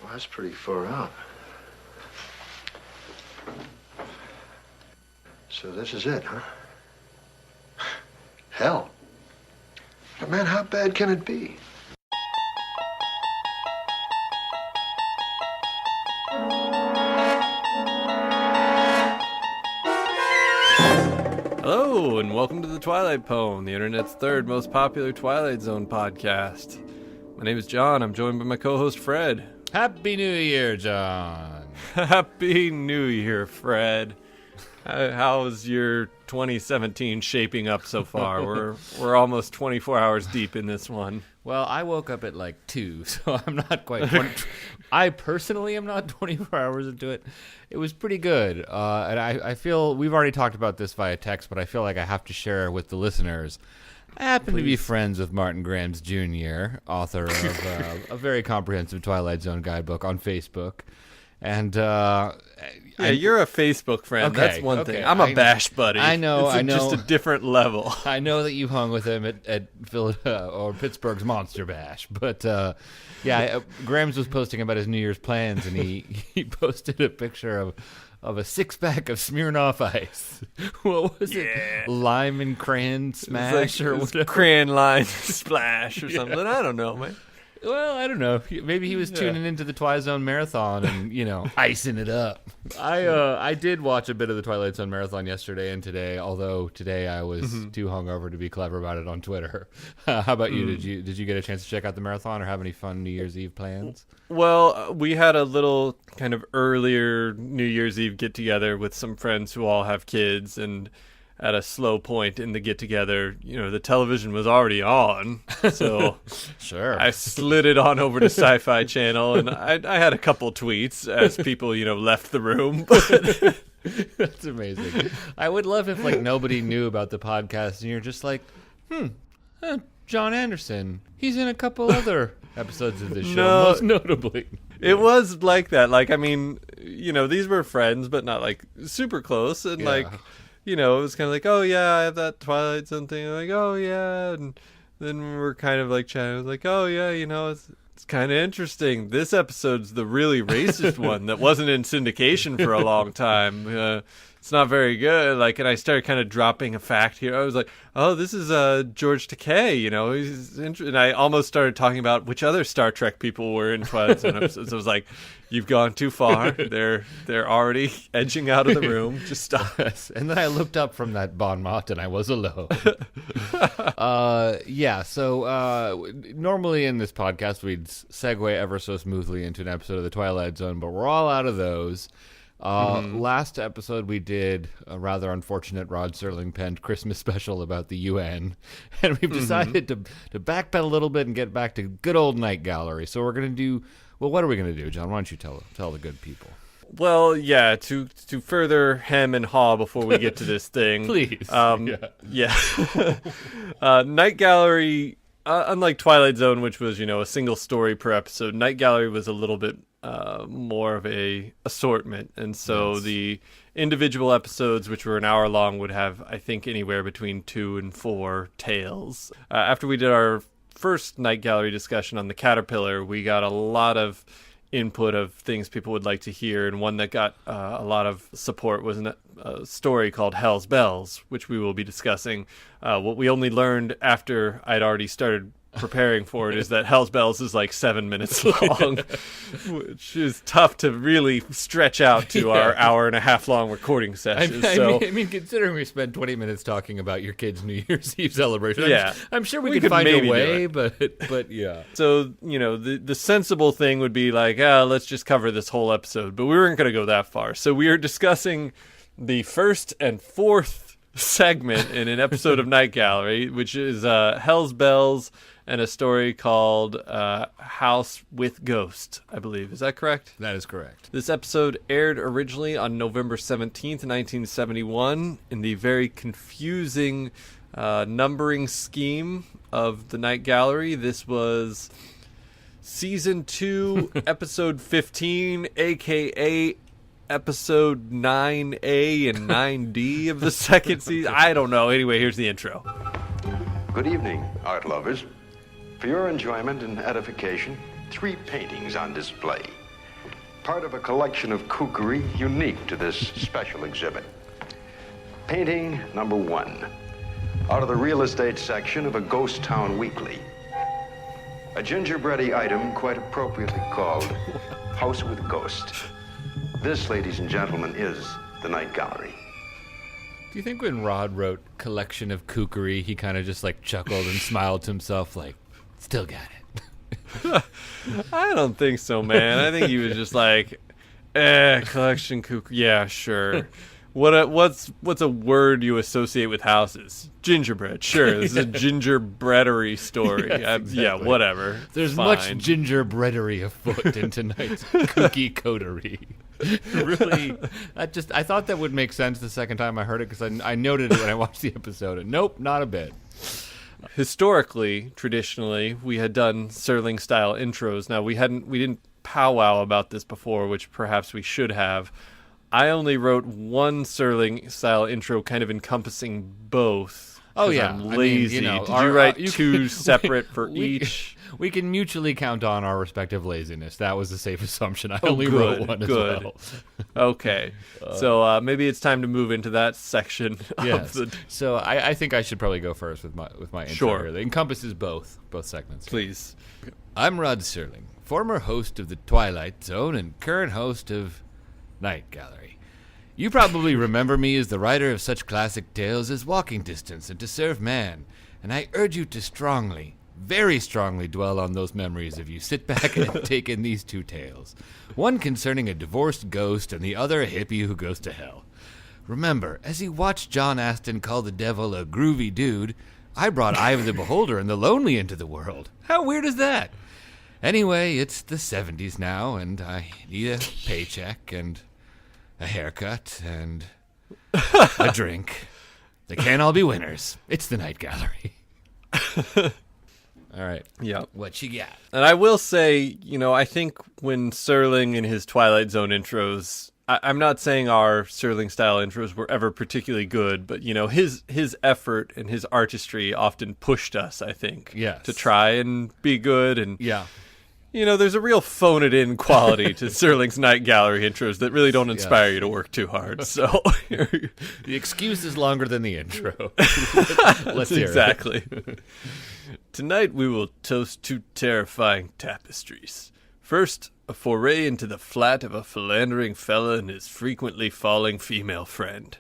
Well, that's pretty far out. So this is it, huh? Hell. But man, how bad can it be? Hello, and welcome to the Twilight Pwn, the internet's third most popular Twilight Zone podcast. My name is John. I'm joined by my co-host, Fred. Happy New Year, John. Happy New Year, Fred. How's your 2017 shaping up so far? We're almost 24 hours deep in this one. Well, I woke up at like 2, so I'm not quite 20. I personally am not 24 hours into it. It was pretty good. And I feel we've already talked about this via text, but I feel like I have to share with the listeners. I happen to be friends with Martin Grams Jr., author of a very comprehensive Twilight Zone guidebook on Facebook. And you're a Facebook friend. Okay, That's one thing. I'm a bash buddy. I know. It's just a different level. I know that you hung with him at or Pittsburgh's Monster Bash, but Grams was posting about his New Year's plans, and he posted a picture of a 6-pack of Smirnoff Ice. What was it? Lime and crayon smash or whatever? Crayon lime splash or something. I don't know, man. Well, I don't know. Maybe he was tuning into the Twilight Zone Marathon and, icing it up. I did watch a bit of the Twilight Zone Marathon yesterday and today, although today I was too hungover to be clever about it on Twitter. How about you? Did you get a chance to check out the marathon or have any fun New Year's Eve plans? Well, we had a little kind of earlier New Year's Eve get-together with some friends who all have kids, and at a slow point in the get-together, the television was already on, so sure. I slid it on over to Sci-Fi Channel, and I had a couple tweets as people, left the room. That's amazing. I would love if, nobody knew about the podcast, and you're just like, John Anderson, he's in a couple other episodes of this show, most notably. It was like that. These were friends, but not, super close, and, it was kind of like, oh, yeah, I have that Twilight Zone thing. I'm like, oh, yeah. And then we were kind of chatting. I was like, oh, yeah, it's kind of interesting. This episode's the really racist one that wasn't in syndication for a long time. It's not very good. And I started kind of dropping a fact here. I was like, oh, this is George Takei, and I almost started talking about which other Star Trek people were in Twilight Zone episodes. I was like, you've gone too far. They're already edging out of the room. Just stop. And then I looked up from that bon mot and I was alone. So normally in this podcast we'd segue ever so smoothly into an episode of the Twilight Zone, but we're all out of those. Last episode we did a rather unfortunate Rod Serling penned Christmas special about the UN, and we've decided to backpedal a little bit and get back to good old Night Gallery. So we're going to do, what are we going to do, John? Why don't you tell the good people? Well, yeah, to further hem and haw before we get to this thing. Please. Night Gallery, unlike Twilight Zone, which was, a single story per episode, Night Gallery was a little bit more of a assortment, and so the individual episodes, which were an hour long, would have, I think, anywhere between 2 and 4 tales. After we did our first Night Gallery discussion on the Caterpillar, we got a lot of input of things people would like to hear, and one that got a lot of support was a story called Hell's Bells, which we will be discussing. What we only learned after I'd already started preparing for it is that Hell's Bells is 7 minutes long, which is tough to really stretch out to our hour and a half long recording sessions. I mean, considering we spent 20 minutes talking about your kids' New Year's Eve celebration, I'm sure we could find a way, but yeah. So, the sensible thing would be let's just cover this whole episode, but we weren't going to go that far. So we are discussing the first and fourth segment in an episode of Night Gallery, which is Hell's Bells and a story called House with Ghost, I believe. Is that correct? That is correct. This episode aired originally on November 17th, 1971, in the very confusing numbering scheme of the Night Gallery. This was Season 2, Episode 15, a.k.a. Episode 9A and 9D of the second season. I don't know. Anyway, here's the intro. Good evening, art lovers. For your enjoyment and edification, 3 paintings on display. part of a collection of kookery unique to this special exhibit. Painting number 1, out of the real estate section of a ghost town weekly. A gingerbready item quite appropriately called House with Ghost. This, ladies and gentlemen, is the Night Gallery. Do you think when Rod wrote collection of kookery, he kind of just like chuckled and smiled to himself like, still got it? I don't think so, man. I think he was just like, collection kook. Yeah, sure. What's a word you associate with houses? Gingerbread. Sure, this is a gingerbreadery story. Yes, exactly. Yeah, whatever. There's Fine. much gingerbreadery afoot in tonight's kooky coterie. Really, I thought that would make sense the second time I heard it because I noted it when I watched the episode. And nope, not a bit. Historically, traditionally, we had done Serling style intros. Now we didn't powwow about this before, which perhaps we should have. I only wrote one Serling style intro, kind of encompassing both. Oh yeah, I'm lazy. I mean, Did you write two separate for each? We can mutually count on our respective laziness. That was a safe assumption. I only wrote one as well. Okay, so maybe it's time to move into that section. Yes. So I think I should probably go first with my intro Sure. here. That encompasses both segments. Please. I'm Rod Serling, former host of the Twilight Zone and current host of Night Gallery. You probably remember me as the writer of such classic tales as Walking Distance and To Serve Man, and I urge you to strongly, very strongly dwell on those memories if you sit back and take in these two tales, one concerning a divorced ghost and the other a hippie who goes to hell. Remember, as you watched John Aston call the devil a groovy dude, I brought Eye of the Beholder and the Lonely into the world. How weird is that? Anyway, it's the 70s now, and I need a paycheck and a haircut and a drink. They can't all be winners. It's the Night Gallery. All right. Yeah. What you got? And I will say, I think when Serling in his Twilight Zone intros, I'm not saying our Serling style intros were ever particularly good, but his effort and his artistry often pushed us, I think, Yes. to try and be good. And Yeah. there's a real phone it in quality to Serling's Night Gallery intros that really don't inspire you to work too hard. So The excuse is longer than the intro. Let's hear exactly. Tonight we will toast two terrifying tapestries. First, a foray into the flat of a philandering fella and his frequently falling female friend.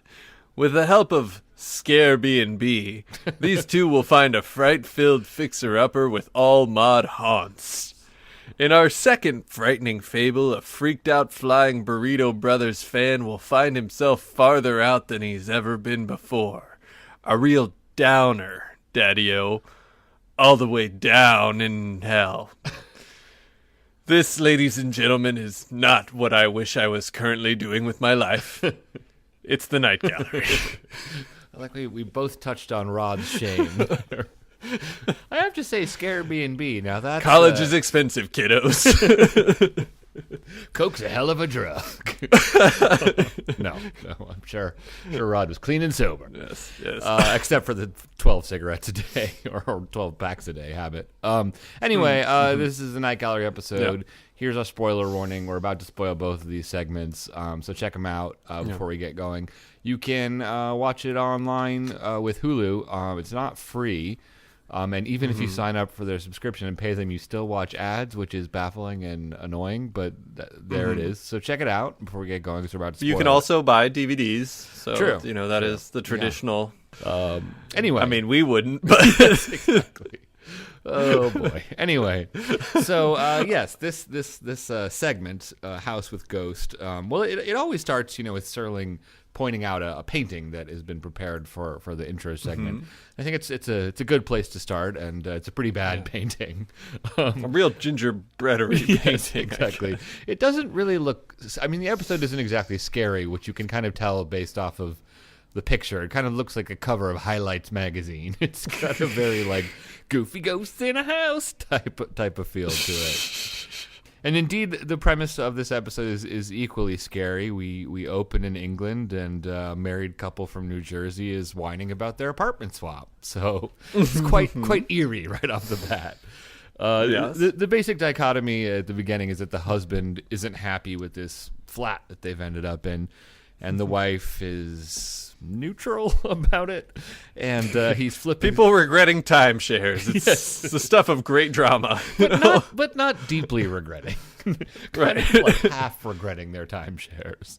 With the help of Scare B&B, these two will find a fright-filled fixer-upper with all mod haunts. In our second frightening fable, a freaked-out Flying Burrito Brothers fan will find himself farther out than he's ever been before. A real downer, Daddy-O. All the way down in hell. This, ladies and gentlemen, is not what I wish I was currently doing with my life. It's the Night Gallery. I like we both touched on Rod's shame. I have to say, Scare B&B. Now that's College is expensive, kiddos. Coke's a hell of a drug. No, I'm sure Rod was clean and sober. Yes. Except for the 12 cigarettes a day or 12 packs a day habit. Anyway, this is the Night Gallery episode. Yeah. Here's our spoiler warning. We're about to spoil both of these segments, so check them out before we get going. You can watch it online with Hulu. It's not free. And even if you sign up for their subscription and pay them, you still watch ads, which is baffling and annoying, but there it is. So check it out before we get going, because we're about to spoil You can it. also buy DVDs. So, True. That is the traditional. Anyway. I mean, we wouldn't, but Exactly. Oh, boy. Anyway, so, yes, this segment, House with Ghost, well, it always starts, with Serling pointing out a painting that has been prepared for the intro segment. I think it's a good place to start, and it's a pretty bad painting. a real gingerbreadery Yes, painting. exactly. It doesn't really look. I mean, the episode isn't exactly scary, which you can kind of tell based off of the picture. It kind of looks like a cover of Highlights magazine. It's got a very goofy ghosts in a house type of feel to it. And indeed, the premise of this episode is equally scary. We open in England, and a married couple from New Jersey is whining about their apartment swap. So it's quite eerie right off the bat. Yes. The basic dichotomy at the beginning is that the husband isn't happy with this flat that they've ended up in, and the wife is neutral about it, and he's flipping. People regretting timeshares. It's Yes. the stuff of great drama. but not deeply regretting. Right. Kind of like half regretting their timeshares.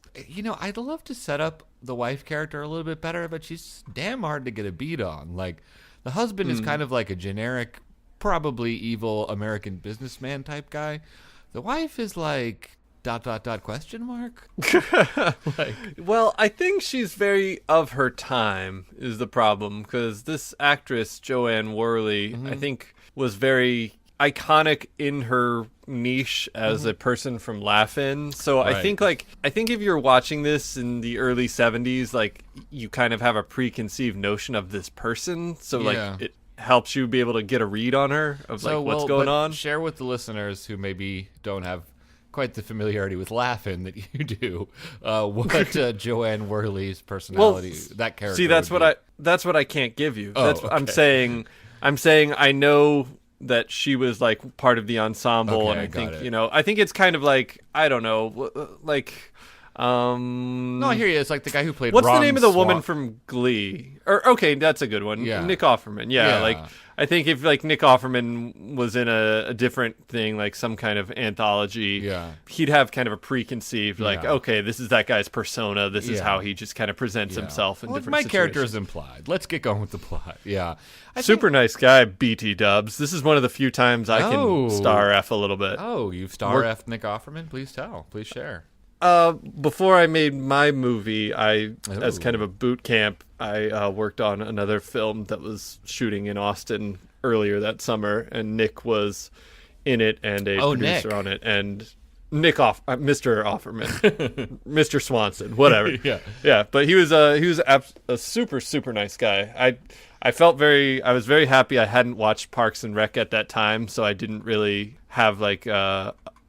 I'd love to set up the wife character a little bit better, but she's damn hard to get a beat on. Like, the husband is kind of like a generic, probably evil American businessman type guy. The wife is like ... question mark? Well, I think she's very of her time is the problem, because this actress, Joanne Worley, I think was very iconic in her niche as a person from Laugh-In. So Right. I think if you're watching this in the early 70s, like, you kind of have a preconceived notion of this person. So Yeah. like it helps you be able to get a read on her of like what's going but on. Share with the listeners who maybe don't have quite the familiarity with Laugh-In that you do, what Joanne Worley's personality, that character. See, that's would what I can't give you. Oh, That's I'm saying I know that she was like part of the ensemble, Okay, and I got think it. I think it's kind of like, I don't know, like No, I hear you. It's like the guy who played what's Ron the name of the woman Swan- from Glee? Or okay, that's a good one. Yeah. Nick Offerman. Yeah, Yeah. like I think if like Nick Offerman was in a different thing, like some kind of anthology, Yeah. he'd have kind of a preconceived like, Yeah. okay, this is that guy's persona. This is Yeah. how he just kind of presents Yeah. himself in Well, different my situations. character is implied. Let's get going with the plot. Yeah. I think- Super nice guy, BT Dubs. This is one of the few times I can Oh. star F a little bit. Oh, you've star F Nick Offerman? Please tell. Please share. Before I made my movie, as Oh. kind of a boot camp, I worked on another film that was shooting in Austin earlier that summer, and Nick was in it and a producer Nick. on it, and Mr. Offerman, Mr. Swanson, whatever. Yeah. But he was a super super nice guy. I was very happy I hadn't watched Parks and Rec at that time, so I didn't really have like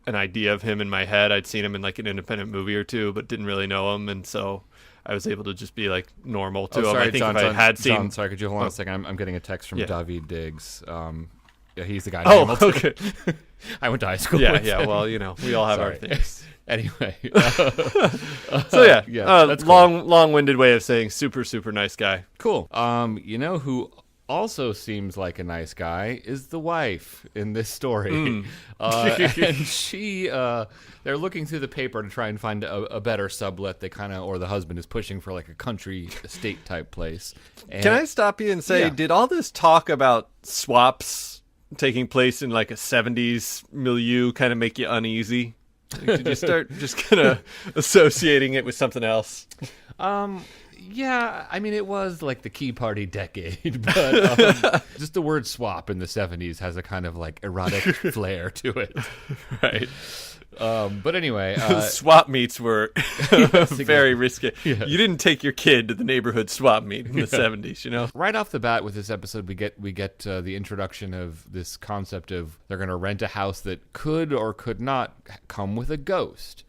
an idea of him in my head. I'd seen him in like an independent movie or two, but didn't really know him, and so I was able to just be like normal to him. Sorry, I think John, if I had seen, John, sorry, could you hold on a second? I'm getting a text from Yeah. David Diggs. Yeah, he's the guy. in oh, Hamilton. okay, I went to high school. yeah, with yeah. him. Well, we all have our Sorry. things. Anyway, So yeah, that's cool. long-winded way of saying super super nice guy. Cool. Who also seems like a nice guy is the wife in this story. And she, they're looking through the paper to try and find a better sublet. Or the husband is pushing for like a country estate type place. And Can I stop you and say, Yeah. did all this talk about swaps taking place in like a 70s milieu kind of make you uneasy? Like, did you start just kind of associating it with something else? Yeah, I mean, it was like the Key Party decade, but just the word swap in the 70s has a kind of like erotic flair to it. Right. But anyway, Swap meets were very risky. Yeah. You didn't take your kid to the neighborhood swap meet in the 70s, you know? right off the bat with this episode, we get the introduction of this concept of they're going to rent a house that could or could not come with a ghost.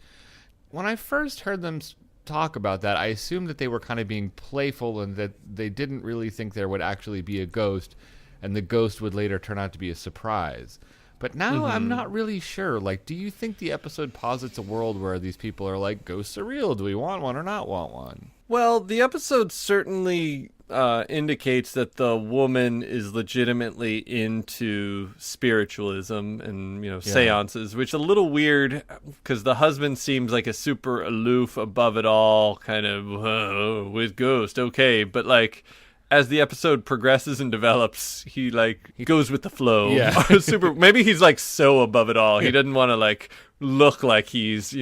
When I first heard them talk about that, I assumed that they were kind of being playful and that they didn't really think there would actually be a ghost, and the ghost would later turn out to be a surprise. But now I'm not really sure. Like, do you think the episode posits a world where these people are like, ghosts are real? Do we want one or not want one? Well, the episode certainly indicates that the woman is legitimately into spiritualism and seances, which is a little weird because the husband seems like a super aloof, above it all kind of with ghost. Okay, but like as the episode progresses and develops, he goes with the flow. Yeah. Super. Maybe he's like so above it all. He doesn't want to like look like he's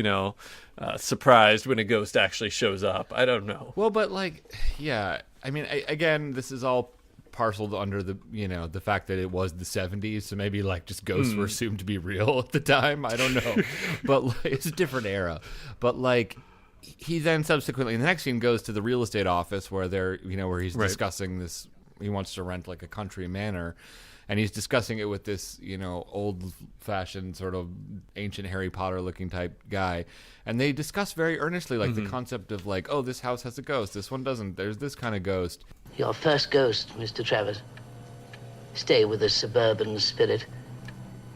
surprised when a ghost actually shows up. I don't know. Well, but like, yeah. I mean, again, this is all parceled under the fact that it was the 70s, so maybe like just ghosts were assumed to be real at the time. I don't know, but like, it's a different era. But like, he then subsequently in the next scene goes to the real estate office where where he's discussing this. He wants to rent like a country manor, and he's discussing it with this old-fashioned sort of ancient Harry Potter looking type guy, and they discuss very earnestly like the concept of like, oh, this house has a ghost, this one doesn't. There's this kind of ghost. Your first ghost, Mr. Travers. Stay with the suburban spirit.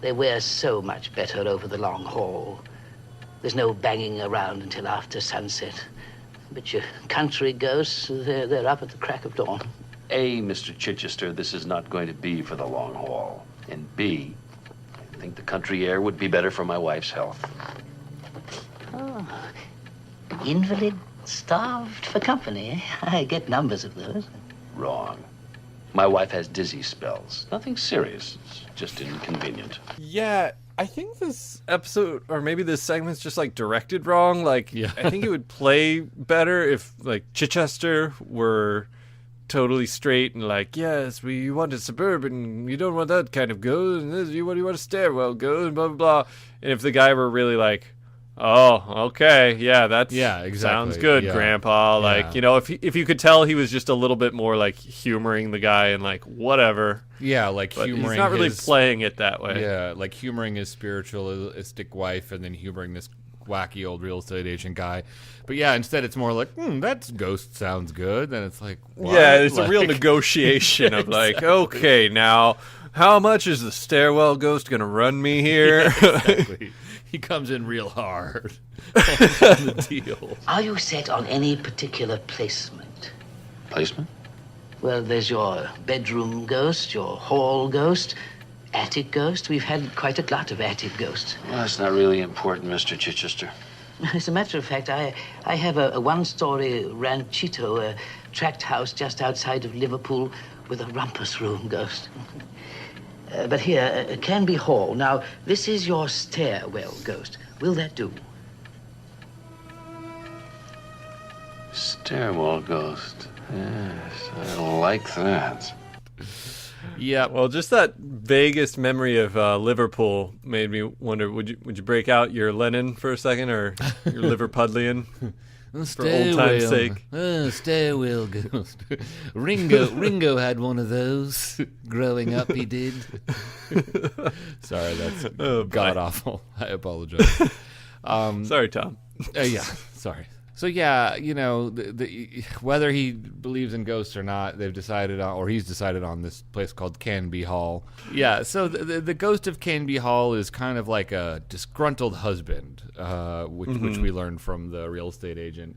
They wear so much better over the long haul. There's no banging around until after sunset. But your country ghosts, they're up at the crack of dawn. A, Mr. Chichester, this is not going to be for the long haul. And B, I think the country air would be better for my wife's health. Oh, invalid, starved for company, eh? I get numbers of those. Wrong. My wife has dizzy spells. Nothing serious. It's just inconvenient. Yeah, I think this episode, or maybe this segment's just, like, directed wrong. Like, Yeah. I think it would play better if, like, Chichester were totally straight and like, yes, we want a suburban, you don't want that kind of ghost, and this, you want a stairwell ghost, and blah, blah, blah. And if the guy were really like, oh, okay, yeah, exactly. sounds good, Yeah. Grandpa. Like, Yeah. you know, if you could tell he was just a little bit more like humoring the guy and like whatever. Yeah, like But humoring he's not really his, playing it that way. Yeah, like humoring his spiritualistic wife and then humoring this wacky old real estate agent guy. But yeah, instead it's more like, that ghost sounds good. Then it's like, what? Yeah, it's a real Like- negotiation of like, okay, now how much is the stairwell ghost gonna run me here? Exactly. He comes in real hard on the deal. Are you set on any particular placement? Placement? Well, there's your bedroom ghost, your hall ghost, attic ghost. We've had quite a glut of attic ghosts. Well, that's not really important, Mr. Chichester. As a matter of fact, I have a one-story ranchito, a tract house just outside of Liverpool with a rumpus room ghost. But here, Canby Hall. Now, this is your stairwell ghost. Will that do? Stairwell ghost. Yes, I like that. Yeah, Well, just that vaguest memory of Liverpool made me wonder: would you break out your Lenin for a second, or your Liverpudlian? For old time's sake. Oh, stairwell ghost. Ringo had one of those growing up. He did. Sorry, that's god awful. I apologize. Sorry, Tom. Yeah, sorry. So yeah, you know, whether he believes in ghosts or not, they've decided on, or he's decided on this place called Canby Hall. Yeah, so the ghost of Canby Hall is kind of like a disgruntled husband, which we learned from the real estate agent,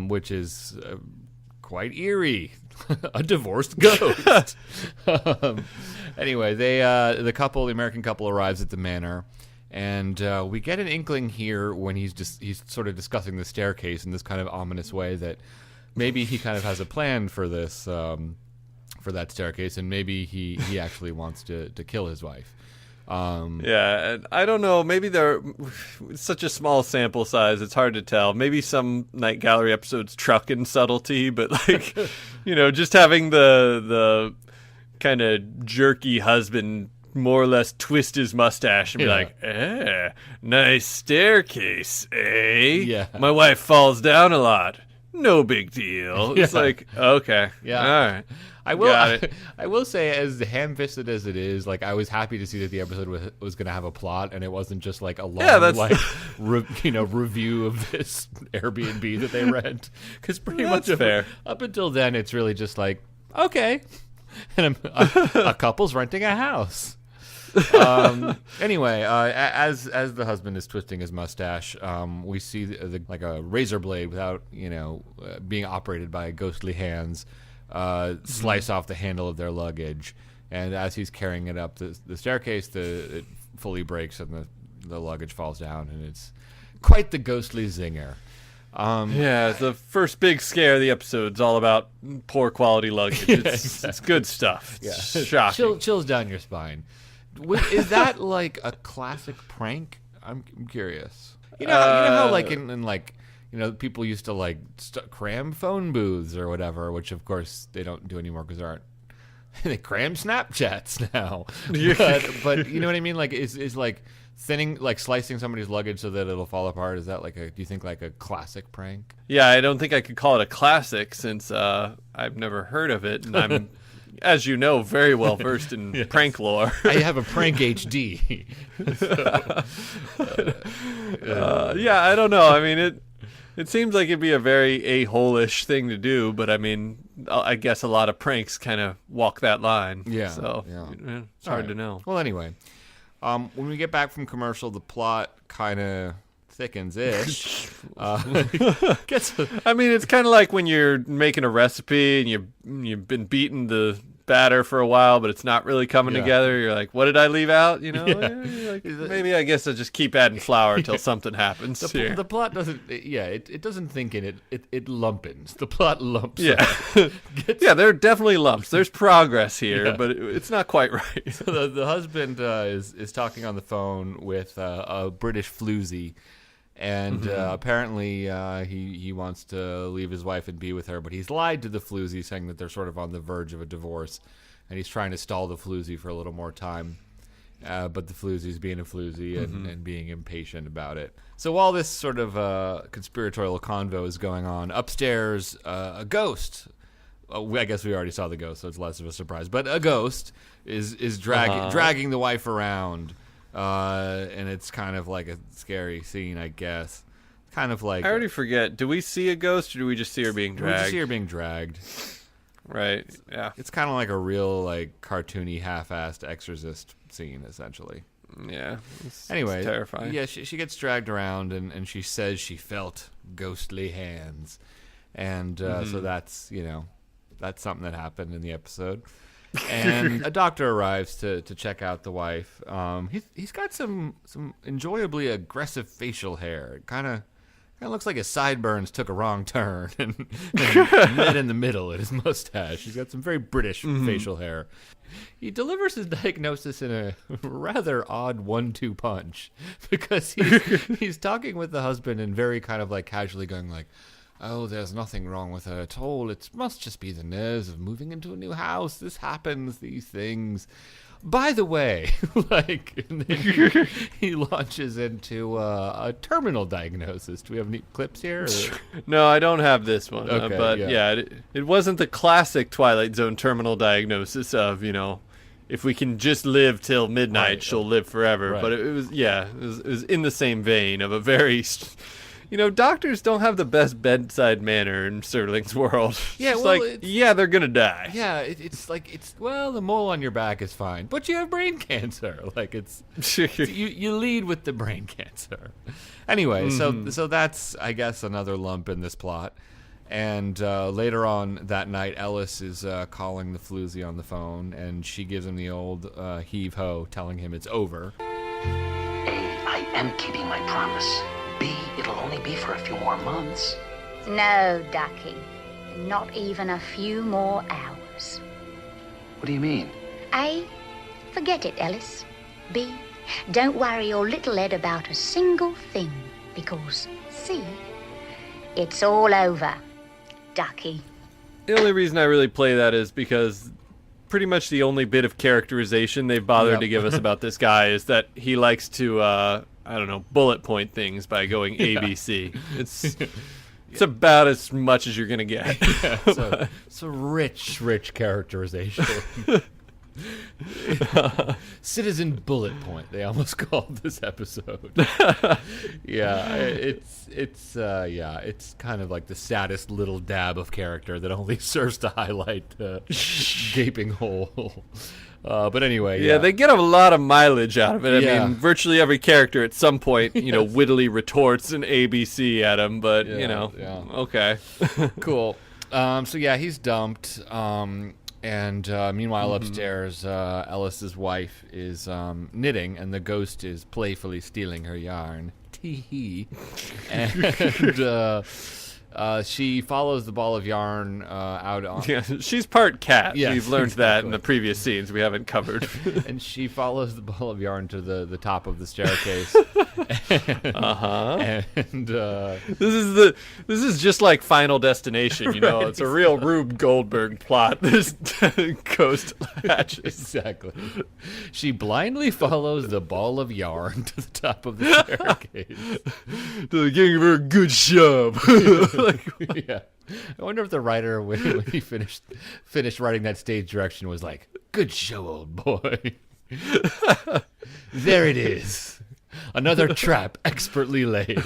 which is quite eerie. A divorced ghost. Anyway, the American couple arrives at the manor. And we get an inkling here when he's sort of discussing the staircase in this kind of ominous way that maybe he kind of has a plan for this, for that staircase, and maybe he actually wants to kill his wife. Yeah, and I don't know. Maybe they're such a small sample size; it's hard to tell. Maybe some Night Gallery episodes truck in subtlety, but like, you know, just having the kind of jerky husband more or less twist his mustache and be like, nice staircase, eh? Yeah. My wife falls down a lot. No big deal. It's like, okay. Yeah. All right. I will say, as ham-fisted as it is, like, I was happy to see that the episode was going to have a plot, and it wasn't just like a long, review of this Airbnb that they rent. Because pretty much fair. Up until then, it's really just like, okay, and a couple's renting a house. Anyway, as the husband is twisting his mustache, we see like a razor blade without being operated by ghostly hands slice off the handle of their luggage, and as he's carrying it up the staircase, it fully breaks and the luggage falls down, and it's quite the ghostly zinger. Yeah, the first big scare of the episode's all about poor quality luggage. It's good stuff. It's shocking. Chills down your spine. Is that like a classic prank? I'm curious. You know how like in like people used to like cram phone booths or whatever, which of course they don't do anymore because they cram Snapchats now. But you know what I mean? Like is like thinning, like slicing somebody's luggage so that it'll fall apart. Is that like do you think like a classic prank? Yeah, I don't think I could call it a classic since I've never heard of it, and I'm, as you know, very well versed in prank lore. I have a prank HD. Yeah, I don't know. I mean, it seems like it'd be a very a-hole-ish thing to do, but I mean, I guess a lot of pranks kind of walk that line. Yeah. So yeah. it's hard to know. Well, anyway. When we get back from commercial, the plot kind of thickens-ish. I mean, it's kind of like when you're making a recipe and you've been beating the batter for a while, but it's not really coming together. You're like, what did I leave out? You know, You're like, maybe I guess I'll just keep adding flour until something happens. The plot doesn't. It doesn't think in it. It lumpens. The plot lumps. Yeah, yeah. There are definitely lumps. There's progress here, but it's not quite right. So the husband is talking on the phone with a British floozy. And apparently he wants to leave his wife and be with her, but he's lied to the floozy, saying that they're sort of on the verge of a divorce, and he's trying to stall the floozy for a little more time. But the floozy's being a floozy and being impatient about it. So while this sort of conspiratorial convo is going on, upstairs, a ghost. I guess we already saw the ghost, so it's less of a surprise. But a ghost is dragging the wife around. And it's kind of like a scary scene, I guess. Kind of like... I already forget. Do we see a ghost, or do we just see her being dragged? We just see her being dragged. Right, yeah. It's kind of like a real, like, cartoony, half-assed exorcist scene, essentially. Yeah. Anyway, it's terrifying. Yeah, she gets dragged around, and she says she felt ghostly hands. And so that's, that's something that happened in the episode. And a doctor arrives to check out the wife. He's got some enjoyably aggressive facial hair. It kind of looks like his sideburns took a wrong turn and met in the middle at his mustache. He's got some very British facial hair. He delivers his diagnosis in a rather odd 1-2 punch, because he's talking with the husband and very kind of like casually going like, "Oh, there's nothing wrong with her at all. It must just be the nerves of moving into a new house. This happens, these things. By the way," and then he launches into a terminal diagnosis. Do we have any clips here? No, I don't have this one. Okay, but it wasn't the classic Twilight Zone terminal diagnosis of, if we can just live till midnight, she'll live forever. Right. But it was in the same vein of a very... doctors don't have the best bedside manner in Serling's world. Yeah, well, they're gonna die. Yeah, it's like the mole on your back is fine, but you have brain cancer. Like you lead with the brain cancer. Anyway, so that's, I guess, another lump in this plot. And later on that night, Ellis is calling the floozy on the phone, and she gives him the old heave-ho, telling him it's over. A, I am keeping my promise. B, it'll only be for a few more months. No, Ducky. Not even a few more hours. What do you mean? A, forget it, Ellis. B, don't worry your little head about a single thing, because C, it's all over, Ducky. The only reason I really play that is because pretty much the only bit of characterization they've bothered to give us about this guy is that he likes to... bullet point things by going ABC. It's about as much as you're going to get. It's a rich characterization. Citizen Bullet Point, they almost called this episode. It's kind of like the saddest little dab of character that only serves to highlight the gaping hole. But anyway, they get a lot of mileage out of it. I mean, virtually every character at some point, wittily retorts an ABC at him. But okay, cool. He's dumped. And meanwhile, upstairs, Ellis's wife is knitting, and the ghost is playfully stealing her yarn. Tee-hee. And she follows the ball of yarn out on... Yeah, she's part cat. Yes, We've learned that in the previous scenes we haven't covered. And she follows the ball of yarn to the top of the staircase. And this is just like Final Destination, It's a real Rube Goldberg plot. This ghost hatches. Exactly. She blindly follows the ball of yarn to the top of the staircase. Giving her a good shove. Yeah. I wonder if the writer, when he finished writing that stage direction, was like, "Good show, old boy." There it is. Another trap expertly laid.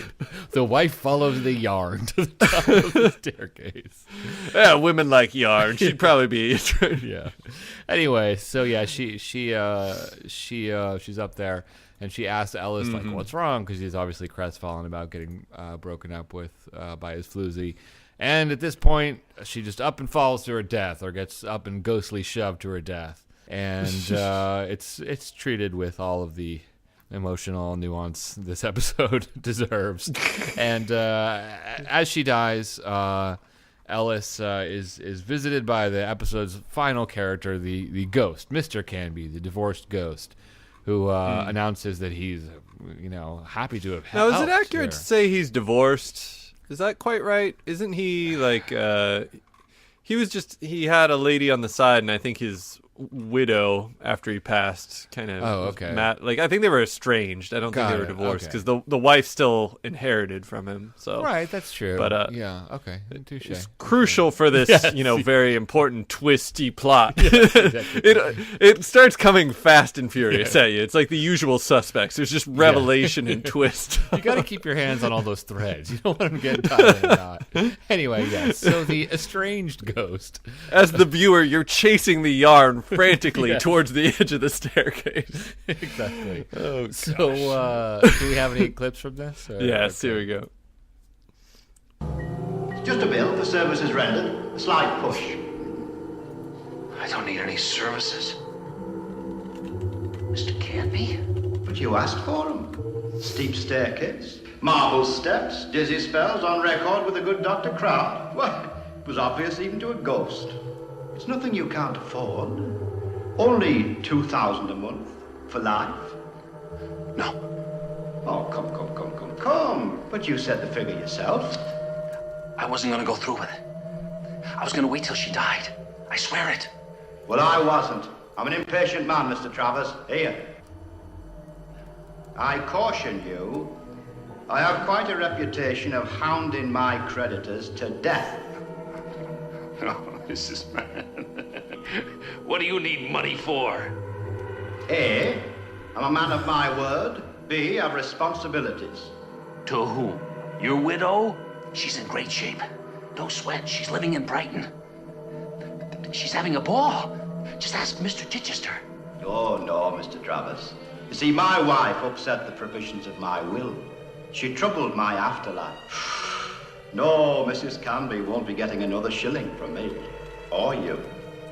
The wife follows the yarn to the top of the staircase. Yeah, women like yarn. She'd probably be. Yeah. Anyway, so yeah, she's up there, and she asks Ellis like, "What's wrong?" Because he's obviously crestfallen about getting broken up with by his floozy. And at this point, she just up and falls to her death, or gets up and ghostly shoved to her death. And it's treated with all of the emotional nuance this episode deserves. And as she dies, Ellis is visited by the episode's final character, the ghost, Mr. Canby, the divorced ghost, who announces that he's, happy to have helped. Now, is it accurate to say he's divorced? Is that quite right? Isn't he like he had a lady on the side, and I think his widow after he passed kind of I think they were estranged. I don't think they were divorced because the wife still inhered from him. So right, that's true. But touche. It's crucial for this very important twisty plot. Exactly. it starts coming fast and furious at you. It's like The Usual Suspects. There's just revelation and twist. You got to keep your hands on all those threads. You don't want them getting tied in a knot. Anyway, yes. So the estranged ghost, as the viewer, you're chasing the yarn frantically towards the edge of the staircase. Exactly. Oh, so do we have any clips from this? Yes, here we go. Just a bill for services rendered. A slight push. I don't need any services. Mr. Canby? But you asked for them. Steep staircase, marble steps, dizzy spells on record with the good Dr. Crowd. Well, it was obvious even to a ghost. It's nothing you can't afford. Only $2,000 a month for life. No. Oh, come. But you said the figure yourself. I wasn't going to go through with it. I was going to wait till she died. I swear it. Well, I wasn't. I'm an impatient man, Mr. Travers. Here. I caution you. I have quite a reputation of hounding my creditors to death. Oh, Mrs. Man. What do you need money for? A, I'm a man of my word. B, I have responsibilities. To whom? Your widow? She's in great shape. No sweat. She's living in Brighton. She's having a ball. Just ask Mr. Chichester. Oh, no, Mr. Travers. You see, my wife upset the provisions of my will. She troubled my afterlife. No, Mrs. Canby won't be getting another shilling from me. Or you.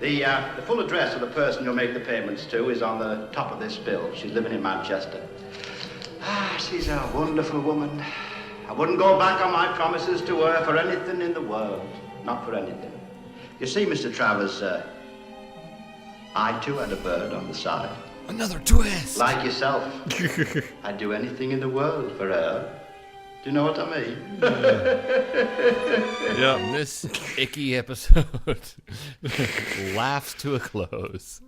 The full address of the person you'll make the payments to is on the top of this bill. She's living in Manchester. She's a wonderful woman. I wouldn't go back on my promises to her for anything in the world. Not for anything. You see, Mr. Travers, I too had a bird on the side. Another twist. Like yourself. I'd do anything in the world for her. Do you know what I mean? Yeah. And this icky episode laughs to a close.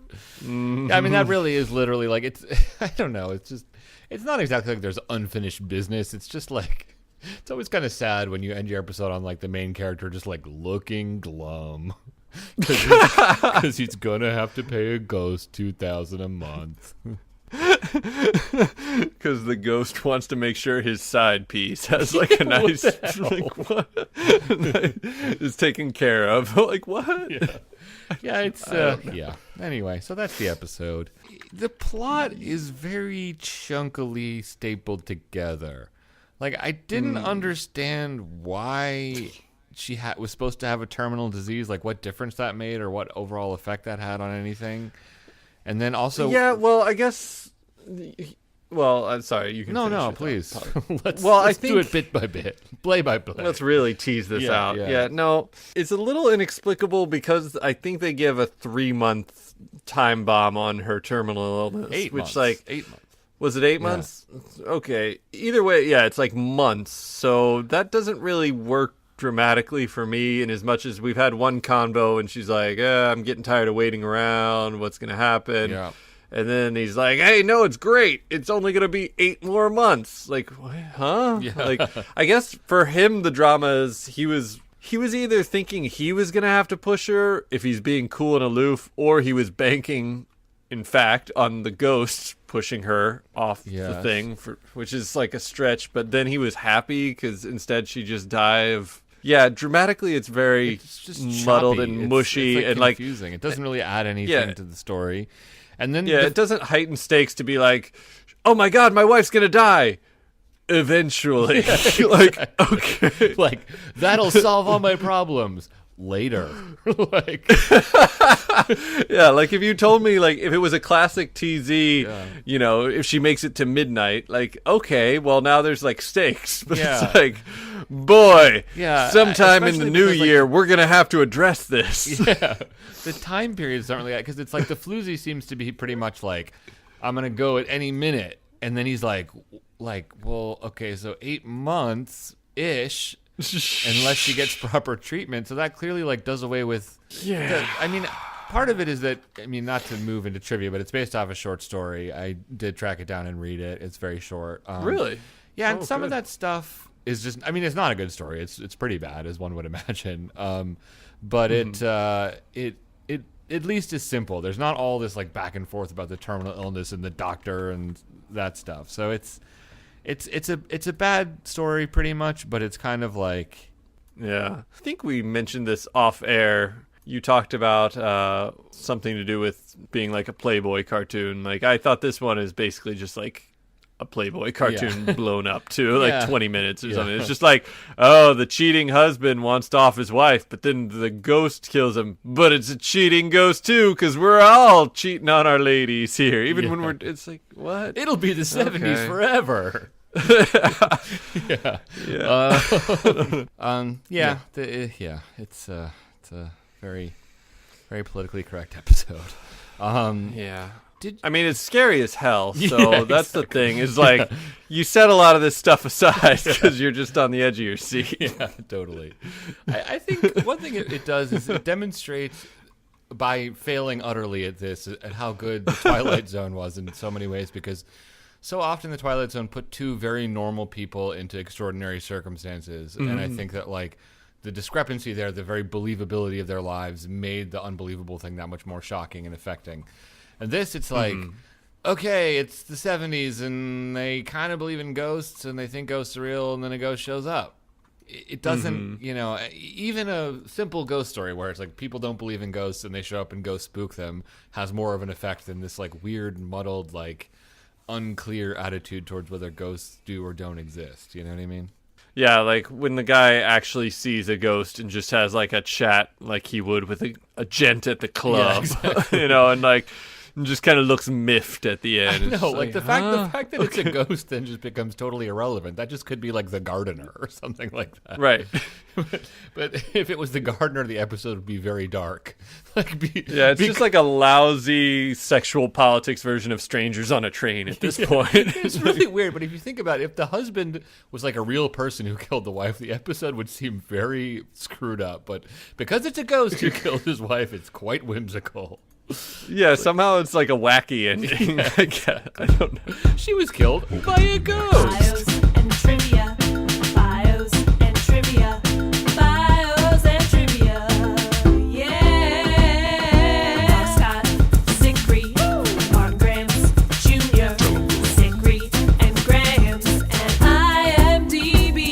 I mean, that really is literally like it's. I don't know. It's just. It's not exactly like there's unfinished business. It's just like. It's always kind of sad when you end your episode on like the main character just like looking glum. Because he's gonna have to pay a ghost $2,000 a month. Because the ghost wants to make sure his side piece has like a nice like what is taken care of. Like what? Yeah, it's yeah. Anyway, so that's the episode. The plot is very chunkily stapled together. Like I didn't understand why she was supposed to have a terminal disease, like what difference that made or what overall effect that had on anything. And then also... Yeah, well, I guess... Well, I'm sorry, you can No, please. let's do it bit by bit, play by play. Let's really tease this out. Yeah, no, it's a little inexplicable because I think they give a 3-month time bomb on her terminal illness. 8 months. 8 months. Was it 8 months? Okay. Either way, yeah, it's like months. So that doesn't really work dramatically for me, in as much as we've had one convo and she's like, I'm getting tired of waiting around. What's going to happen? Yeah. And then he's like, hey, no, it's great. It's only going to be 8 more months. Like, what? Huh? Yeah. Like, I guess for him, the drama is he was either thinking he was going to have to push her if he's being cool and aloof, or he was banking, in fact, on the ghost pushing her off the thing, which is like a stretch. But then he was happy because instead she just died of. Yeah, dramatically it's just muddled choppy. And mushy it's and confusing. It doesn't really add anything to the story. And then it doesn't heighten stakes to be like, oh my God, my wife's gonna die. Eventually, like okay, like that'll solve all my problems later. Like, yeah, like if you told me like if it was a classic TZ, you know, if she makes it to midnight, like okay, well now there's like stakes, but it's like, boy, sometime in the new year we're gonna have to address this. Yeah, the time periods aren't really because it's like the floozy seems to be pretty much like I'm gonna go at any minute, and then he's like, well, okay, so 8 months ish. Unless she gets proper treatment, so that clearly like does away with. I mean, part of it is that not to move into trivia, but it's based off a short story. I did track it down and read it. It's very short. Really? Yeah, and some of that stuff is just. I mean, it's not a good story. It's pretty bad, as one would imagine. But it at least is simple. There's not all this like back and forth about the terminal illness and the doctor and that stuff. So it's a bad story pretty much, but it's kind of like, I think we mentioned this off air. You talked about something to do with being like a Playboy cartoon. Like I thought this one is basically just like a Playboy cartoon blown up to like 20 minutes or something. It's just like, oh, the cheating husband wants to off his wife, but then the ghost kills him. But it's a cheating ghost too, because we're all cheating on our ladies here. Even when we're, it's like, what? It'll be the 70s forever. It's a very, very politically correct episode. I mean, it's scary as hell. So that's the thing. Is like you set a lot of this stuff aside because you're just on the edge of your seat. Yeah, totally. I think one thing it does is it demonstrates by failing utterly at this at how good the Twilight Zone was in so many ways, because so often the Twilight Zone put two very normal people into extraordinary circumstances, and I think that like the discrepancy there, the very believability of their lives, made the unbelievable thing that much more shocking and affecting. And this, it's like, okay, it's the 70s, and they kind of believe in ghosts, and they think ghosts are real, and then a ghost shows up. It doesn't, even a simple ghost story where it's like people don't believe in ghosts, and they show up and ghosts spook them, has more of an effect than this like weird, muddled, like unclear attitude towards whether ghosts do or don't exist. You know what I mean? Yeah, like when the guy actually sees a ghost and just has like a chat like he would with a gent at the club, and like just kind of looks miffed at the end. I know, like the fact that it's a ghost then just becomes totally irrelevant. That just could be like the gardener or something like that. Right. But if it was the gardener, the episode would be very dark. It's just like a lousy sexual politics version of Strangers on a Train at this point. It's really weird, but if you think about it, if the husband was like a real person who killed the wife, the episode would seem very screwed up. But because it's a ghost who killed his wife, it's quite whimsical. Yeah, somehow it's like a wacky ending. I don't know. She was killed by a ghost. Bios and trivia. Bios and trivia. Bios and trivia. Yeah. Scott, Zachary, Mark Grams Jr., Zachary and Grams, and IMDb.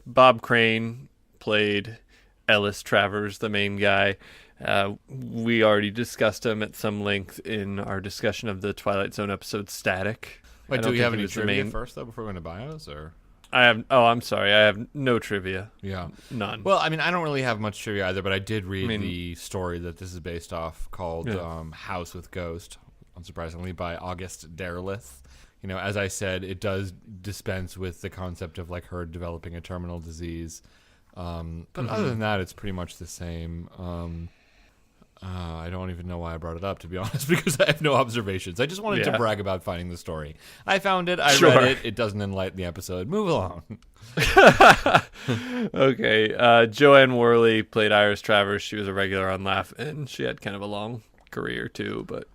Bob Crane played Ellis Travers, the main guy. We already discussed him at some length in our discussion of the Twilight Zone episode Static. Wait, do we have any trivia first, though, before we go into bios? Or? I'm sorry. I have no trivia. Yeah. None. Well, I mean, I don't really have much trivia either, but I did read the story that this is based off called House with Ghost, unsurprisingly, by August Derleth. As I said, it does dispense with the concept of like her developing a terminal disease. But other than that, it's pretty much the same. I don't even know why I brought it up, to be honest, because I have no observations. I just wanted to brag about finding the story. I found it. I read it. It doesn't enlighten the episode. Move along. Okay. Joanne Worley played Iris Travers. She was a regular on Laugh, and she had kind of a long career too, but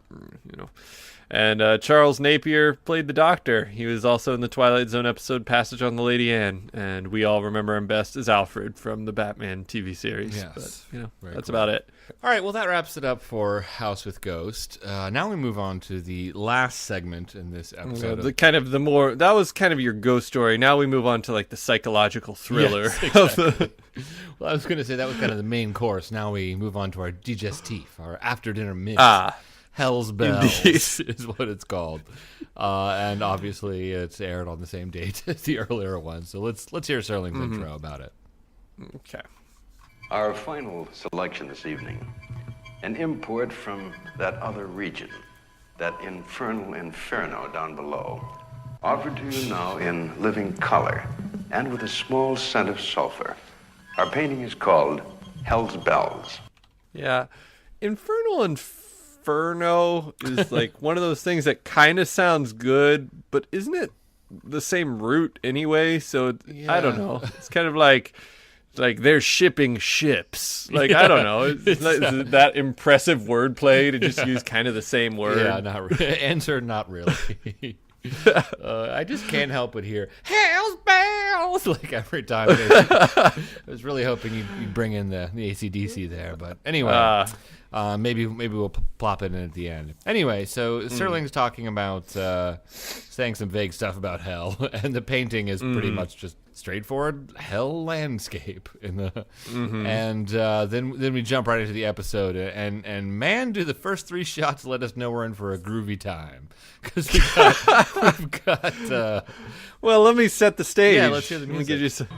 And Charles Napier played the Doctor. He was also in the Twilight Zone episode Passage on the Lady Anne, and we all remember him best as Alfred from the Batman TV series. Yes. But, that's cool. about it. All right, well, that wraps it up for House with Ghost. Now we move on to the last segment in this episode. That was kind of your ghost story. Now we move on to like the psychological thriller. Yes, exactly. Well, I was going to say that was kind of the main course. Now we move on to our digestif, our after-dinner mix. Hell's Bells is what it's called. And obviously it's aired on the same date as the earlier one. So let's hear Serling's intro about it. Okay. Our final selection this evening, an import from that other region, that infernal inferno down below, offered to you now in living color and with a small scent of sulfur. Our painting is called Hell's Bells. Yeah. Inferno is like one of those things that kind of sounds good, but isn't it the same root anyway? So I don't know. It's kind of like they're shipping ships. Like, I don't know. Is that impressive wordplay to just use kind of the same word? Yeah, not really. Answer, not really. I just can't help but hear Hell's Bells like every time. I was really hoping you'd bring in the AC/DC there, but anyway, maybe we'll plop it in at the end. Anyway, so Serling's talking about saying some vague stuff about hell, and the painting is pretty much just straightforward hell landscape in the and then we jump right into the episode, and man, do the first 3 shots let us know we're in for a groovy time, because we've got well, let me set the stage. Yeah, let's hear the music. Let me give you some...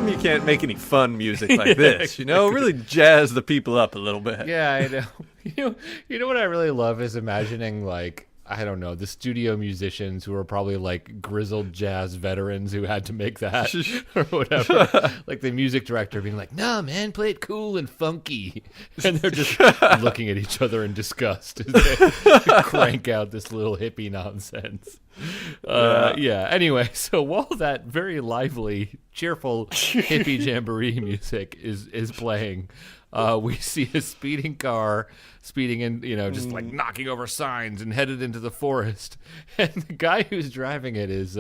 You can't make any fun music like this, really jazz the people up a little bit. Yeah, I know. You know what I really love is imagining, like, I don't know, the studio musicians who are probably like grizzled jazz veterans who had to make that or whatever. Like the music director being like, "No, man, play it cool and funky," and they're just looking at each other in disgust as they crank out this little hippie nonsense. Yeah. Anyway, so while that very lively, cheerful hippie jamboree music is playing, we see a speeding car speeding in, just like knocking over signs and headed into the forest. And the guy who's driving it is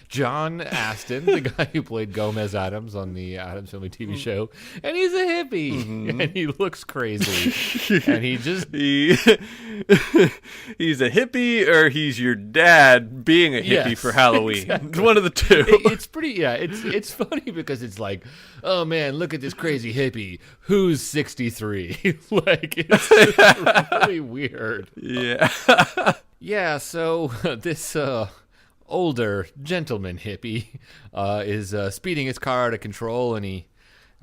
John Astin, the guy who played Gomez Adams on the Addams Family TV show. And he's a hippie. And he looks crazy. And he's a hippie, or he's your dad being a hippie for Halloween. Exactly. One of the two. It's pretty, it's funny because it's like, oh man, look at this crazy hippie who's 63. Like, it's really weird. Yeah. Yeah, so this older gentleman hippie is speeding his car out of control, and he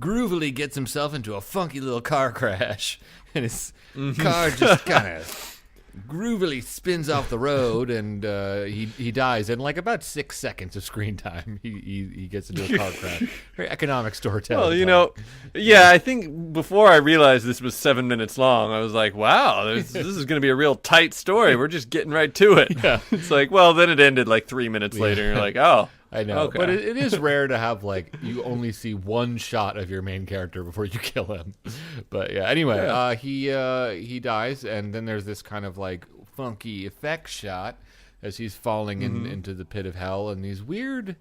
groovily gets himself into a funky little car crash, and his car just kind of groovily spins off the road, and he dies in like about 6 seconds of screen time. He gets into a car crash. Very economic storytelling. Well, I think before I realized this was 7 minutes long, I was like, wow, this is going to be a real tight story. We're just getting right to it. Yeah. It's like, well, then it ended like 3 minutes later, and you're like, oh. I know, okay. But it is rare to have, like, you only see one shot of your main character before you kill him. But yeah, anyway, he dies, and then there's this kind of like funky effect shot as he's falling into the pit of hell, and these weird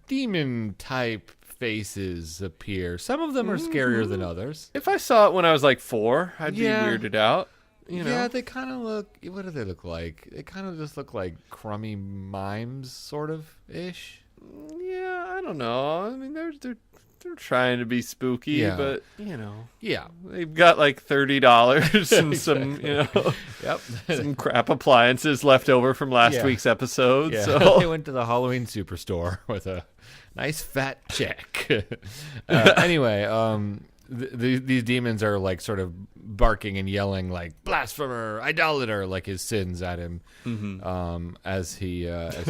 demon type faces appear. Some of them are scarier than others. If I saw it when I was like 4, I'd be weirded out. Yeah, they kind of look... What do they look like? They kind of just look like crummy mimes, sort of, ish. Yeah, I don't know. I mean, they're trying to be spooky, but, Yeah. They've got like $30 and some, some crap appliances left over from last week's episode. Yeah. So They went to the Halloween Superstore with a nice fat check. Anyway, these demons are like sort of barking and yelling like blasphemer, idolater, like his sins at him as he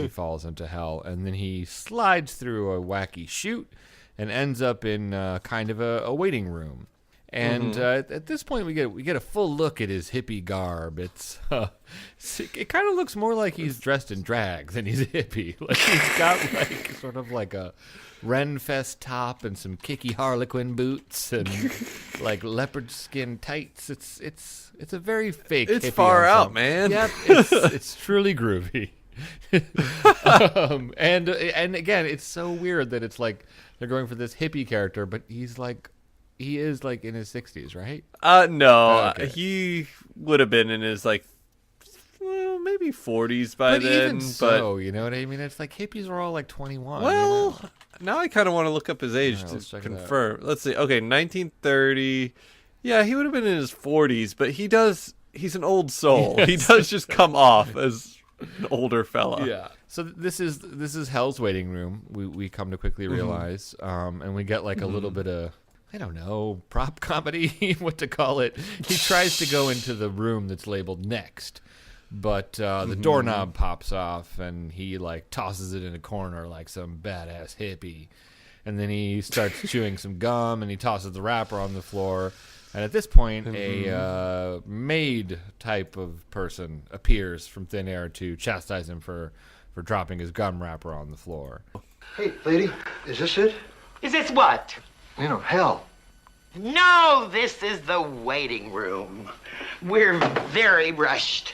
falls into hell, and then he slides through a wacky chute and ends up in kind of a waiting room. And at this point, we get a full look at his hippie garb. It kind of looks more like he's dressed in drag than he's a hippie. Like he's got like sort of like a Renfest top and some kicky Harlequin boots and like leopard skin tights. It's a very fake. It's hippie far out, ensemble. man. Yep, it's truly groovy. And again, it's so weird that it's like they're going for this hippie character, but he is like in his 60s, right? No, Okay. he would have been in his like, well, maybe 40s by But then. even so, you know what I mean? It's like hippies are all like 21. Well, you know? now I kind of want to look up his age All right, let's to check it out. confirm. Let's see. Okay, 1930. Yeah, he would have been in his 40s, but he's an old soul. Yes. He does just come off as an older fella. Yeah. So this is Hell's waiting room. We come to quickly realize, and we get like a little bit of, I don't know, prop comedy, what to call it. He tries to go into the room that's labeled next, but the doorknob pops off, and he like tosses it in a corner like some badass hippie, and then he starts chewing some gum, and he tosses the wrapper on the floor. And at this point, a maid type of person appears from thin air to chastise him for dropping his gum wrapper on the floor. Hey, lady, is this it? Is this what? You know, hell. No, this is the waiting room. We're very rushed.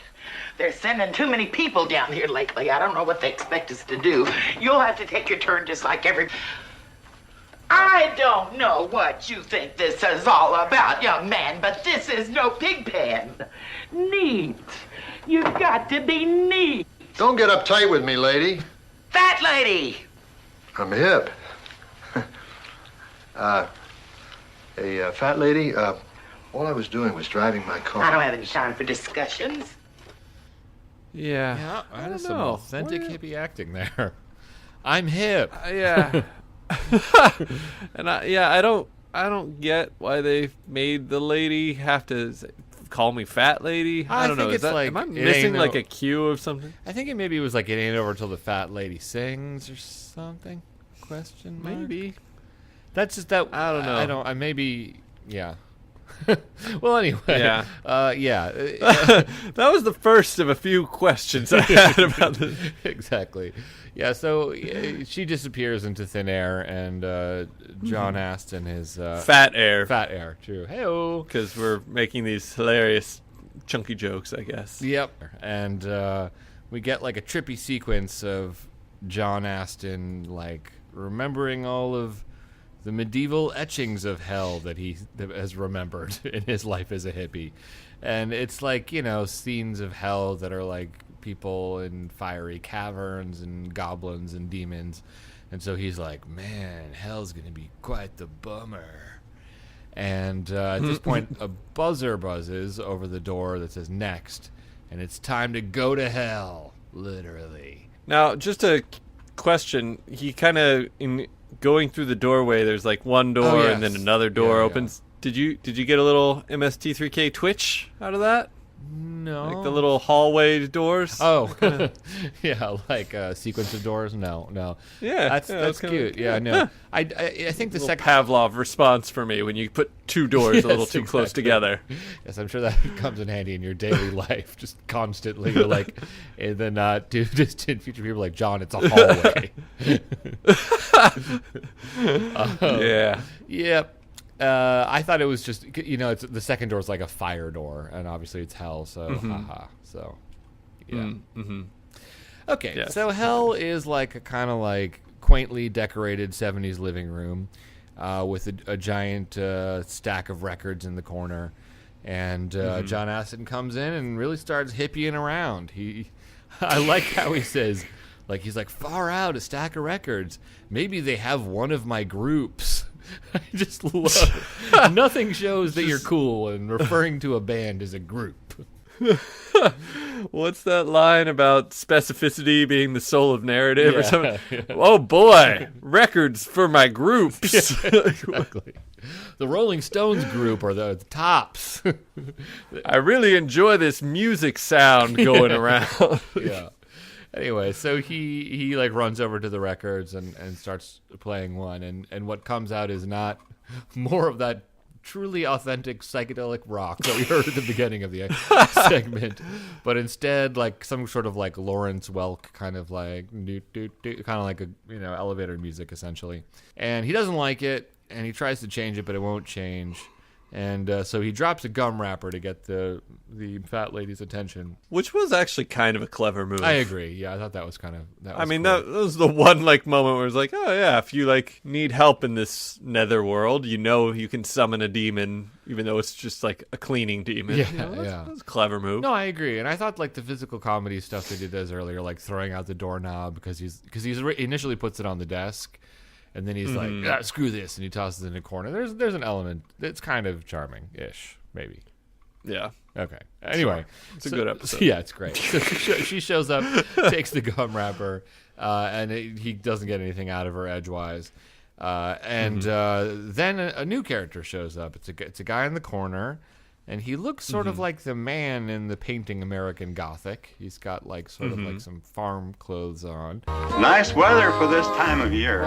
They're sending too many people down here lately. I don't know what they expect us to do. You'll have to take your turn just like every... I don't know what you think this is all about, young man, but this is no pig pen. Neat. You've got to be neat. Don't get uptight with me, lady. Fat lady. I'm hip. Hey, fat lady, all I was doing was driving my car. I don't have any time for discussions. Yeah. Yeah, I that don't is some know. authentic hippie acting there. I'm hip. Yeah. And I don't get why they made the lady have to call me fat lady. I don't think know. it's like, am I it missing ain't like no- a cue of something? I think it maybe was like it ain't over till the fat lady sings or something. Question mark? Maybe. That's just that. I don't know. I maybe. Yeah. Well, anyway. Yeah. Yeah. That was the first of a few questions I had about this. Exactly. Yeah. So she disappears into thin air, and John Aston is Fat air. Fat air. True. Hey-o. Because we're making these hilarious chunky jokes, I guess. Yep. And we get like a trippy sequence of John Aston like remembering all of the medieval etchings of hell that he has remembered in his life as a hippie. And it's like, you know, scenes of hell that are like people in fiery caverns and goblins and demons. And so he's like, man, hell's going to be quite the bummer. And at this point, a buzzer buzzes over the door that says next. And it's time to go to hell, literally. Now, just a question. He kind of, in going through the doorway, there's like one door and then another door opens. Did you get a little MST3K twitch out of that? No. Like the little hallway doors? Oh, yeah, like a sequence of doors. No. Yeah, that's cute. Yeah, no. I think the second Pavlov response for me when you put two doors a little too close exactly. together. Yes, I'm sure that comes in handy in your daily life, just constantly. You're like, and then to distant future people like, John, it's a hallway. Yeah. Yep. I thought it was just, you know, it's the second door is like a fire door, and obviously it's hell, so haha. So, yeah. Okay, Yes. so hell is like a kind of like quaintly decorated 70s living room with a giant stack of records in the corner, and John Aston comes in and really starts hippieing around. I like how he says, like, he's like, far out, a stack of records. Maybe they have one of my groups. I just love nothing shows that you're cool, and referring to a band as a group. What's that line about specificity being the soul of narrative or something? Yeah. Oh boy, records for my groups. Exactly. The Rolling Stones group are the tops. I really enjoy this music sound going around. Yeah. Anyway, so he like runs over to the records and starts playing one, and what comes out is not more of that truly authentic psychedelic rock that we heard at the beginning of the segment, but instead like some sort of like Lawrence Welk kind of like kind of like a elevator music essentially. And he doesn't like it, and he tries to change it, but it won't change. And so he drops a gum wrapper to get the fat lady's attention, which was actually kind of a clever move. I agree. Yeah, I thought that was kind of. That was the one like moment where it was like, oh yeah, if you like need help in this nether world, you can summon a demon, even though it's just like a cleaning demon. Yeah, that's a clever move. No, I agree, and I thought like the physical comedy stuff they did as earlier, like throwing out the doorknob because he initially puts it on the desk. And then he's like, screw this, and he tosses it in a corner. There's an element that's kind of charming-ish, maybe. Yeah. Okay. Anyway. It's a good episode. Yeah, it's great. So she shows up, takes the gum wrapper, and he doesn't get anything out of her edgewise. Then a new character shows up. It's a guy in the corner, and he looks sort of like the man in the painting American Gothic. He's got like sort of like some farm clothes on. Nice weather for this time of year.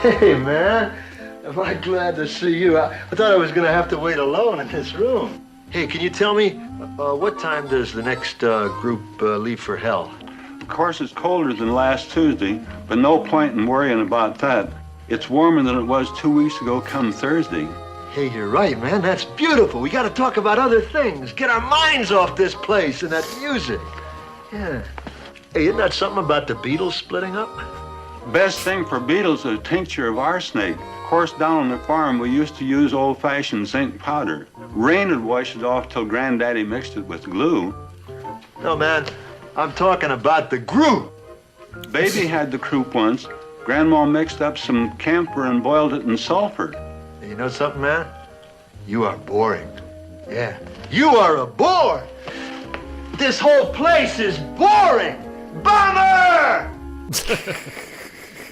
Hey, man. Am I glad to see you? I thought I was going to have to wait alone in this room. Hey, can you tell me, what time does the next group leave for hell? Of course, it's colder than last Tuesday, but no point in worrying about that. It's warmer than it was 2 weeks ago come Thursday. Hey, you're right, man. That's beautiful. We got to talk about other things. Get our minds off this place and that music. Yeah. Hey, isn't that something about the Beatles splitting up? Best thing for beetles is a tincture of arsenic. Of course, down on the farm, we used to use old-fashioned zinc powder. Rain would wash it off till Granddaddy mixed it with glue. No, man. I'm talking about the group. Baby had the croup once. Grandma mixed up some camphor and boiled it in sulfur. You know something, man? You are boring. Yeah. You are a bore. This whole place is boring. Bummer!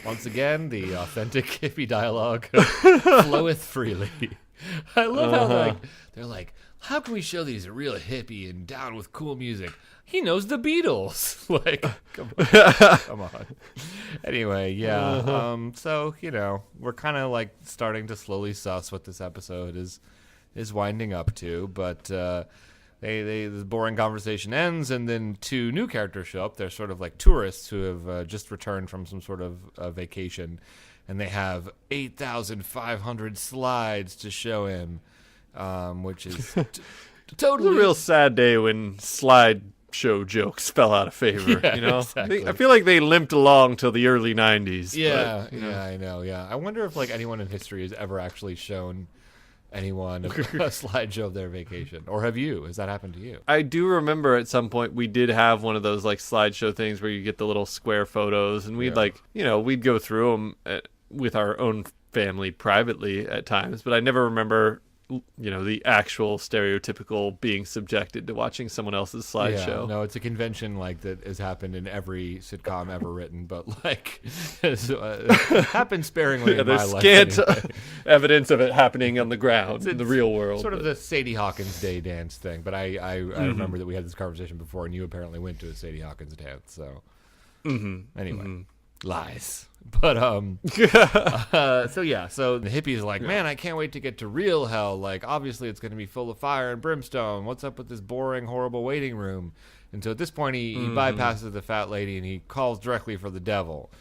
Once again, the authentic hippie dialogue floweth freely. I love how they're like, how can we show these real hippie and down with cool music? He knows the Beatles. Like, come on. Anyway, yeah. So we're kind of like starting to slowly suss what this episode is winding up to, but the boring conversation ends, and then two new characters show up. They're sort of like tourists who have just returned from some sort of vacation, and they have 8,500 slides to show him, which is totally a real sad day when slideshow jokes fell out of favor. Yeah, exactly. I feel like they limped along till the early 90s. Yeah, I know. Yeah, I wonder if like anyone in history has ever actually shown anyone a slideshow of their vacation, or have you? Has that happened to you? I do remember at some point we did have one of those like slideshow things where you get the little square photos, and we'd we'd go through them with our own family privately at times, but I never remember the actual stereotypical being subjected to watching someone else's slideshow. Yeah, no, it's a convention like that has happened in every sitcom ever written, but like it's happened sparingly in my life. There's scant evidence of it happening on the ground in the real world. Sort of the Sadie Hawkins Day dance thing, but I remember that we had this conversation before, and you apparently went to a Sadie Hawkins dance. So anyway, lies. But so the hippies are like, man, I can't wait to get to real hell. Like, obviously it's going to be full of fire and brimstone. What's up with this boring, horrible waiting room? And so at this point he bypasses the fat lady and he calls directly for the devil.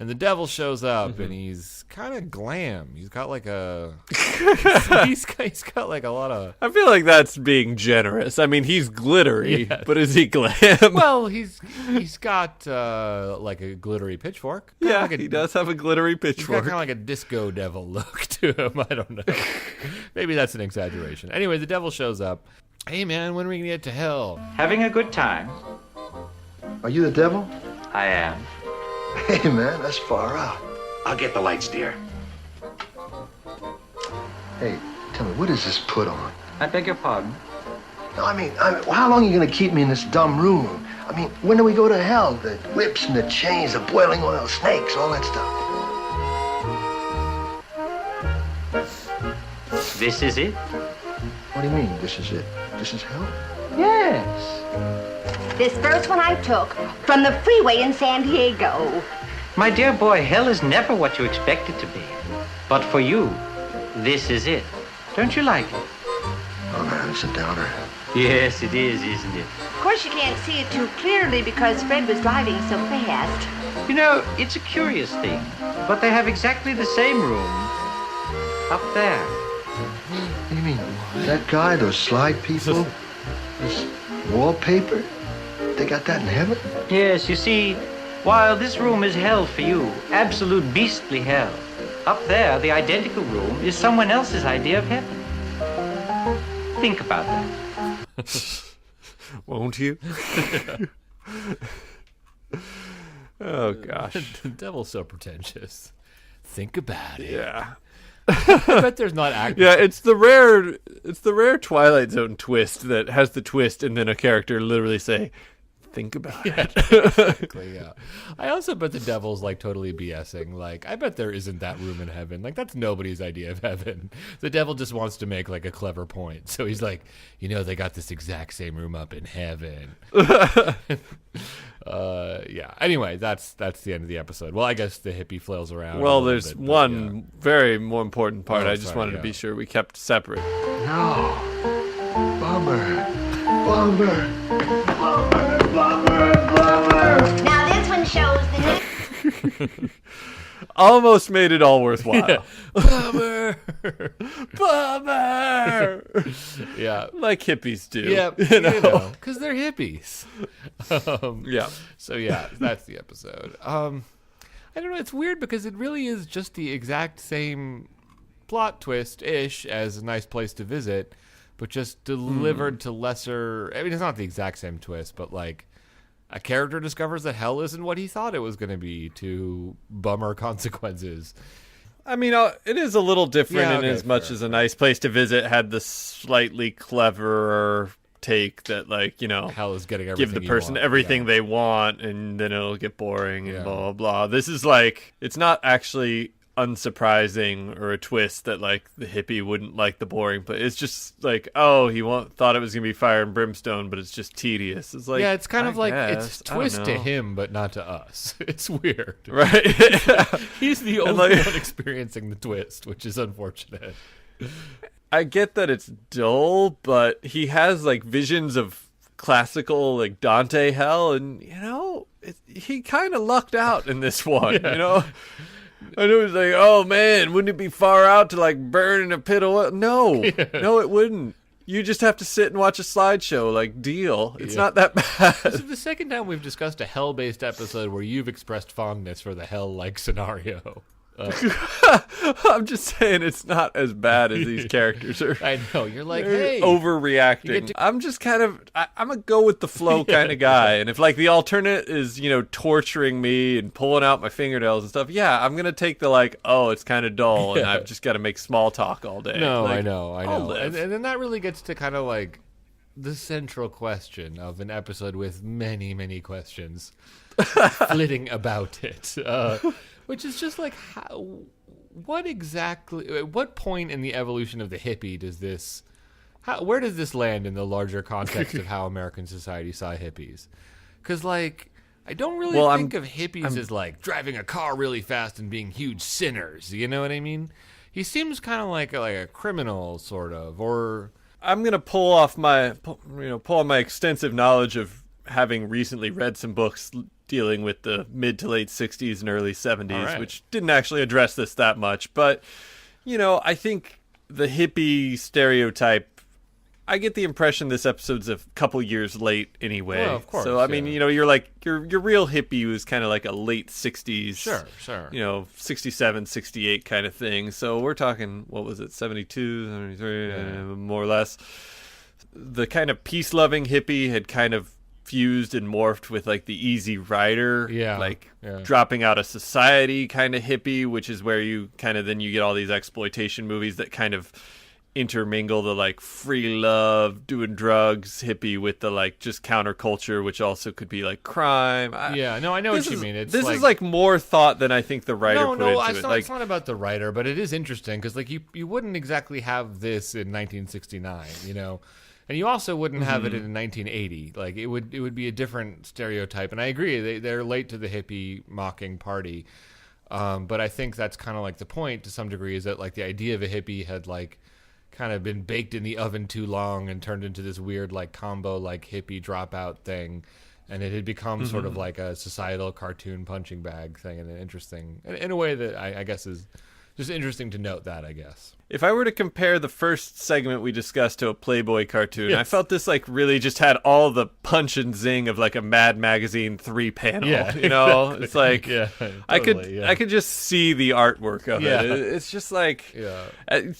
And the devil shows up, and he's kind of glam. He's got like a he's got like a lot of. I feel like that's being generous. I mean, he's glittery, but is he glam? Well, he's got like a glittery pitchfork. Yeah, he does have a glittery pitchfork. He's got kind of like a disco devil look to him. I don't know. Maybe that's an exaggeration. Anyway, the devil shows up. Hey, man, when are we gonna get to hell? Having a good time. Are you the devil? I am. Hey, man, that's far out. I'll get the lights, dear. Hey, tell me, what is this put on? I beg your pardon? No, I mean, how long are you going to keep me in this dumb room? I mean, when do we go to hell? The whips and the chains, the boiling oil, snakes, all that stuff. This is it? What do you mean, this is it? This is hell? Yes. This first one I took from the freeway in San Diego. My dear boy, hell is never what you expect it to be. But for you, This is it. Don't you like it? Oh, man, it's a downer. Yes, it is, isn't it? Of course, you can't see it too clearly because Fred was driving so fast. You know, it's a curious thing, but they have exactly the same room up there. You mean that guy, those slide people, this wallpaper? They got that in heaven? Yes, you see, while this room is hell for you, absolute beastly hell, up there, the identical room is someone else's idea of heaven. Think about that. Won't you? Oh, gosh. The devil's so pretentious. Think about it. Yeah. I bet there's not actors. Yeah, it's the rare Twilight Zone twist that has the twist and then a character literally say, think about it. Exactly, yeah. I also bet the devil's like totally BSing. Like, I bet there isn't that room in heaven. Like, that's nobody's idea of heaven. The devil just wants to make like a clever point. So he's like, you know, they got this exact same room up in heaven. Yeah. Anyway, that's the end of the episode. Well, I guess the hippie flails around. Well, there's one very more important part. I just wanted to be sure we kept separate. No. Bummer. Bummer. Bummer. Bummer. Bummer. Now this one shows the Almost made it all worthwhile. Yeah. Bummer. Bummer. Yeah. Like hippies do. Yeah, you know, because they're hippies. Yeah. So yeah, that's the episode. I don't know. It's weird because it really is just the exact same plot twist-ish as A Nice Place to Visit, but just delivered to lesser. I mean, it's not the exact same twist, but like a character discovers that hell isn't what he thought it was going to be, to bummer consequences. I mean, it is a little different in as much as A Nice Place to Visit had the slightly cleverer take that, like, you know, hell is getting give the person everything they want, and then it'll get boring and blah, blah, blah. This is like, it's not actually unsurprising or a twist that, like, the hippie wouldn't like the boring, but it's just like, oh, he thought it was going to be fire and brimstone, but it's just tedious. It's like, yeah, it's kind of like, it's I don't twist to know. him, but not to us. It's weird. Right? He's the only one experiencing the twist, which is unfortunate. I get that it's dull, but he has like visions of classical, like Dante hell, and you know, he kind of lucked out in this one. You know, I know he's like, oh man, wouldn't it be far out to like burn in a pit of oil? No, no, it wouldn't. You just have to sit and watch a slideshow, like, deal. It's not that bad. This is the second time we've discussed a hell-based episode where you've expressed fondness for the hell-like scenario. I'm just saying it's not as bad as these characters are. I know. You're like, they're hey. overreacting. I'm just kind of, I'm a go with the flow kind of guy. And if like the alternate is, you know, torturing me and pulling out my fingernails and stuff, yeah, I'm going to take the like, oh, it's kind of dull and I've just got to make small talk all day. No, like, I know. I'll live. And then that really gets to kind of like the central question of an episode with many, many questions flitting about it. Which is just like, what point in the evolution of the hippie does this, where does this land in the larger context of how American society saw hippies? Because, like, I don't really think of hippies as, like, driving a car really fast and being huge sinners. You know what I mean? He seems kind of like a criminal, sort of, or... I'm going to pull on my extensive knowledge of having recently read some books dealing with the mid to late 60s and early 70s, which didn't actually address this that much. But, you know, I think the hippie stereotype, I get the impression this episode's a couple years late anyway. Well, of course, so, I mean, you know, you're like, your real hippie was kind of like a late 60s. Sure. You know, 67, 68 kind of thing. So we're talking, what was it, 72, 73, more or less. The kind of peace-loving hippie had kind of fused and morphed with like the Easy Rider, dropping out of society kind of hippie, which is where you kind of then you get all these exploitation movies that kind of intermingle the like free love, doing drugs hippie with the like just counterculture, which also could be like crime. I know what you mean. This is like more thought than I think the writer put into it. It's not about the writer, but it is interesting because like you wouldn't exactly have this in 1969, you know. And you also wouldn't have it in 1980. Like it would be a different stereotype. And I agree, they're late to the hippie mocking party. But I think that's kind of like the point to some degree, is that like the idea of a hippie had like kind of been baked in the oven too long and turned into this weird like combo like hippie dropout thing, and it had become sort of like a societal cartoon punching bag thing, and an interesting in a way that I guess is just interesting to note that, I guess. If I were to compare the first segment we discussed to a Playboy cartoon, Yes. I felt this like really just had all the punch and zing of like a Mad Magazine 3-panel. Yeah, you know, exactly. it's like Yeah, I could just see the artwork of Yeah. it. It's just like, Yeah.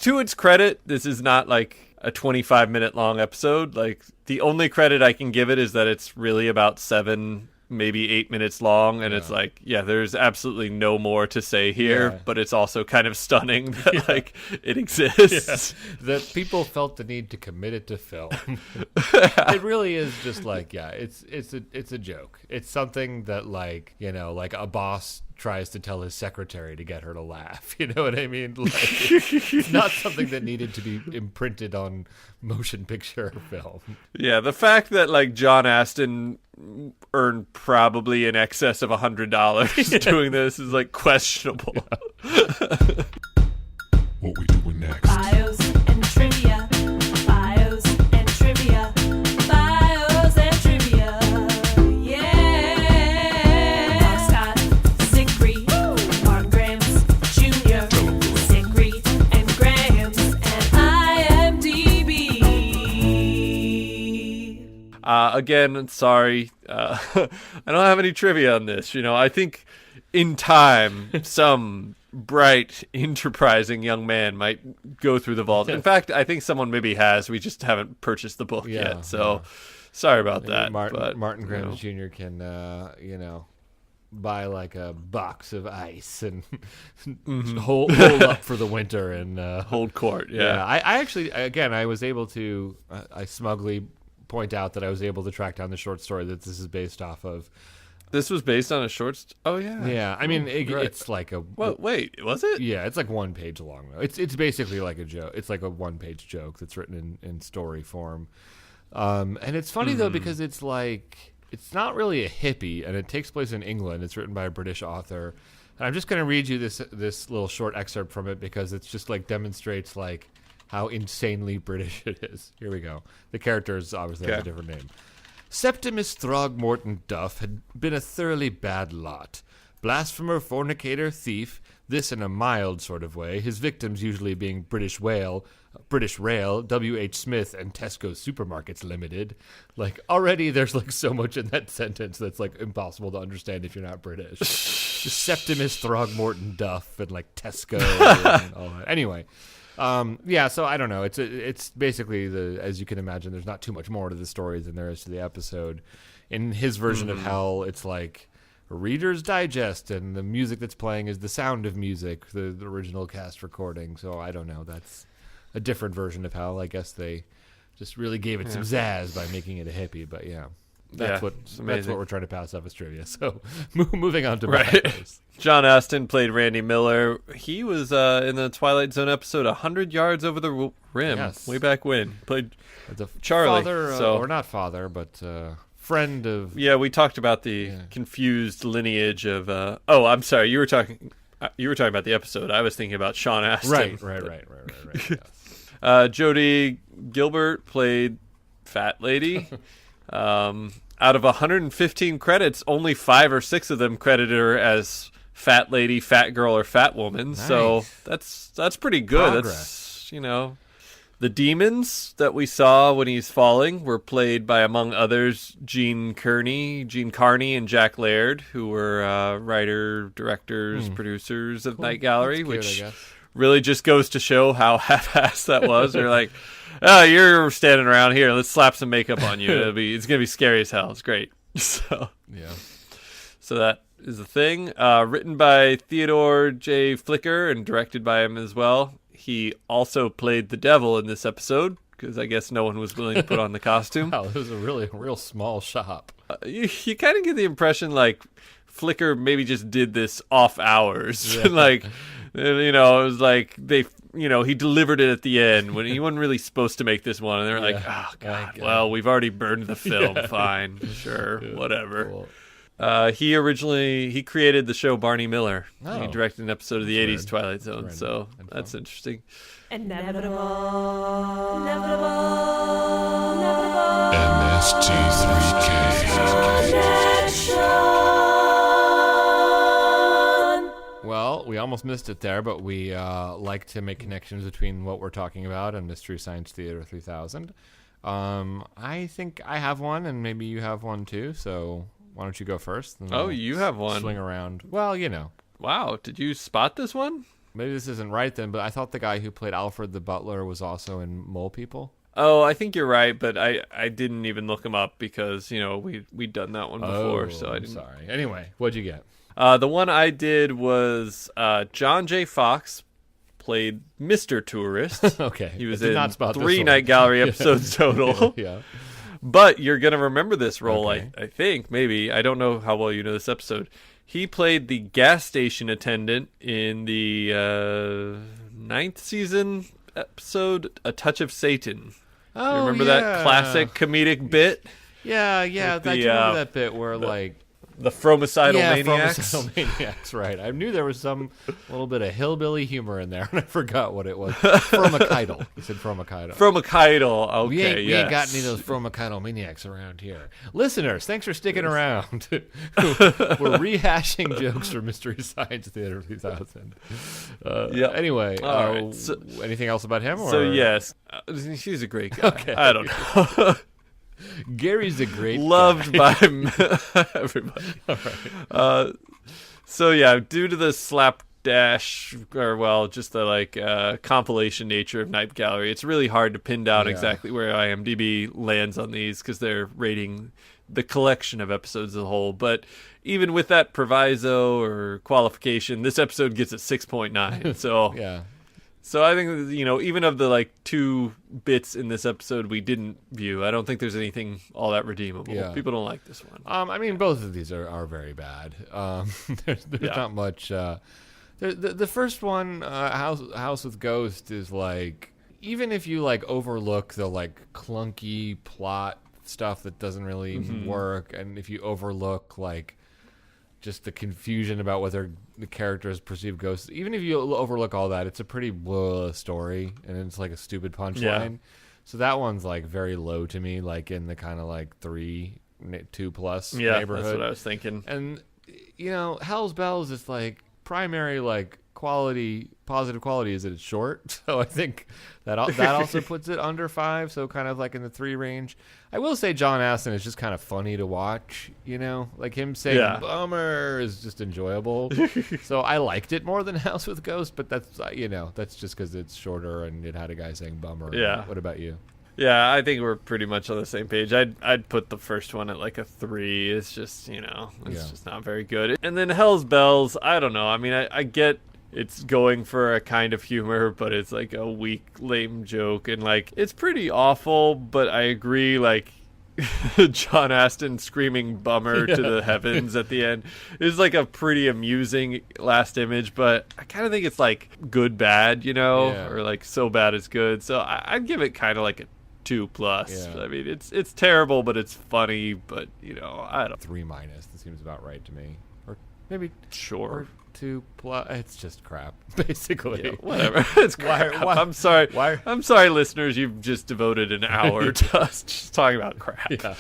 To its credit, this is not like a 25-minute long episode. Like the only credit I can give it is that it's really about 7, maybe 8 minutes long, and it's like, there's absolutely no more to say here, but it's also kind of stunning that like it exists. That people felt the need to commit it to film. It really is just like, it's a joke. It's something that like, you know, like a boss tries to tell his secretary to get her to laugh. You know what I mean? Like, it's not something that needed to be imprinted on motion picture film. Yeah, the fact that like John Astin earned probably in excess of $100 doing this is like questionable. What we doing next? Bios and trivia. Bios and trivia. Bios and trivia. Yeah. Mark Scott, Zickery, Mark Grams Jr., Zickery and Grams, and IMDb. Again, sorry. I don't have any trivia on this. You know, I think in time, some bright, enterprising young man might go through the vault. In fact, I think someone maybe has. We just haven't purchased the book yet. So sorry about that. Martin Grams Jr. can, you know, buy like a box of ice and hold up for the winter and hold court. I actually, again, I was able to, I smugly point out that I was able to track down the short story that this is based off of. This was based on a short. Oh yeah. Yeah, I mean it's like a. Well, wait, was it? Yeah, it's like 1 page long though. It's basically like a joke. It's like a 1-page joke that's written in story form. And it's funny though because it's like it's not really a hippie, and it takes place in England. It's written by a British author, and I'm just going to read you this little short excerpt from it because it's just like demonstrates like how insanely British it is. Here we go. The characters obviously have a different name. Septimus Throgmorton Duff had been a thoroughly bad lot. Blasphemer, fornicator, thief, this in a mild sort of way, his victims usually being British Rail, W.H. Smith, and Tesco Supermarkets Limited. Like, already there's like so much in that sentence that's like impossible to understand if you're not British. Just Septimus Throgmorton Duff and like Tesco and all that. Anyway. So I don't know. It's basically as you can imagine, there's not too much more to the story than there is to the episode. In his version of Hell, it's like a Reader's Digest, and the music that's playing is The Sound of Music, the original cast recording. So I don't know. That's a different version of Hell. I guess they just really gave it some zazz by making it a hippie. But that's what we're trying to pass off as trivia. So moving on to Bios. John Astin played Randy Miller. He was in the Twilight Zone episode 100 Yards Over the Rim, way back when. Played the Charlie. Father, or not father, but friend of... Yeah, we talked about the confused lineage of... I'm sorry, you were talking about the episode. I was thinking about Sean Astin. Right. Yes. Jodie Gilbert played Fat Lady. Out of 115 credits, only 5 or 6 of them credited her as Fat Lady, Fat Girl, or Fat Woman. Nice. So that's pretty good. Progress. That's, the demons that we saw when he's falling were played by, among others, Gene Carney, and Jack Laird, who were writer, directors, producers of Night Gallery, which really just goes to show how half-assed that was. They're like, oh, you're standing around here. Let's slap some makeup on you. It's gonna be scary as hell. It's great. So that is the thing. Written by Theodore J. Flicker and directed by him as well. He also played the devil in this episode because I guess no one was willing to put on the costume. Wow, it was a real small shop. You kind of get the impression like Flicker maybe just did this off hours. Like, it was like he delivered it at the end when he wasn't really supposed to make this one. And they were like, oh, God, well, we've already burned the film. Fine, sure, whatever. Cool. He created the show Barney Miller. Oh. He directed an episode of the That's 80s Twilight Zone, Random so info. that's interesting. Inevitable. Well, we almost missed it there, but we like to make connections between what we're talking about and Mystery Science Theater 3000. I think I have one, and maybe you have one too, so why don't you go first? And Oh, we'll you have one. Swing around. Well, you know. Wow, did you spot this one? Maybe this isn't right then, but I thought the guy who played Alfred the Butler was also in Mole People. Oh, I think you're right, but I didn't even look him up because, we'd done that one before, so I didn't. Sorry. Anyway, what'd you get? The one I did was John J. Fox played Mr. Tourist. Okay. He was I did in not spot this 3 one. Night Gallery episodes total. Yeah. But you're going to remember this role, Okay. I think, maybe. I don't know how well you know this episode. He played the gas station attendant in the 9th season episode, A Touch of Satan. Oh, you remember yeah. that classic comedic bit? Yeah, With I do remember that bit where, the Fromicidal Maniacs. Fromicidal Maniacs, right. I knew there was some little bit of hillbilly humor in there, and I forgot what it was. Fromicidal. You said Fromicidal. Fromicidal, okay, We ain't yes. got any of those Fromicidal Maniacs around here. Listeners, thanks for sticking around. We're rehashing jokes from Mystery Science Theater 3000. Anyway, All right, anything else about him? So, or? yes, she's a great guy. Okay. I don't know. Gary's a great loved guy. by everybody. All right. So yeah, due to the slapdash, or just the compilation nature of Night Gallery, it's really hard to pin down exactly where IMDb lands on these because they're rating the collection of episodes as a whole. But even with that proviso or qualification, this episode gets a 6.9. So yeah. So I think, even of the 2 bits in this episode we didn't view, I don't think there's anything all that redeemable. Yeah. People don't like this one. I mean, both of these are very bad. There's not much. The first one, House with Ghost, is even if you overlook the clunky plot stuff that doesn't really work, and if you overlook just the confusion about whether the characters perceive ghosts. Even if you overlook all that, it's a pretty story, and it's a stupid punchline. Yeah. So that one's very low to me, in the kind of 2+ neighborhood. That's what I was thinking. And Hell's Bells is primary positive quality is that it's short. So I think that also puts it under 5. So kind of in the 3 range. I will say John Astin is just kind of funny to watch. Him saying "bummer" is just enjoyable. So I liked it more than House with Ghost, but that's that's just because it's shorter and it had a guy saying "bummer." Yeah. What about you? Yeah, I think we're pretty much on the same page. I'd put the first one at a 3. It's just just not very good. And then Hell's Bells, I don't know. I mean, I get it's going for a kind of humor, but it's a weak, lame joke, and it's pretty awful. But I agree, John Astin screaming "bummer" to the heavens at the end is a pretty amusing last image. But I kind of think it's good bad, or so bad it's good. So I'd give it kind of a 2+. Yeah. I mean, it's terrible, but it's funny. But I don't. 3-. That seems about right to me. Or maybe Sure. Or 2+. It's just crap, basically. Yeah, whatever. It's crap. I'm sorry. I'm sorry, listeners. You've just devoted an hour to us just talking about crap. Yeah.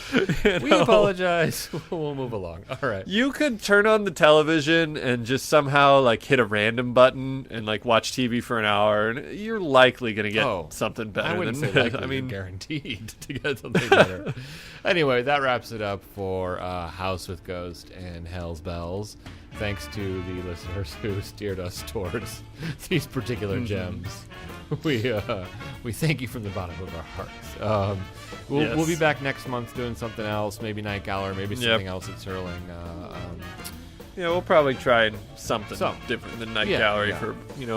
We apologize. We'll move along. All right. You could turn on the television and just somehow hit a random button and watch TV for an hour, and you're likely going to get something better. I wouldn't than say likely, I mean, guaranteed to get something better. Anyway, that wraps it up for House with Ghost and Hell's Bells. Thanks to the listeners who steered us towards these particular gems. We thank you from the bottom of our hearts. We'll be back next month doing something else, maybe Night Gallery, maybe something else at Serling. We'll probably try something different than Night Gallery for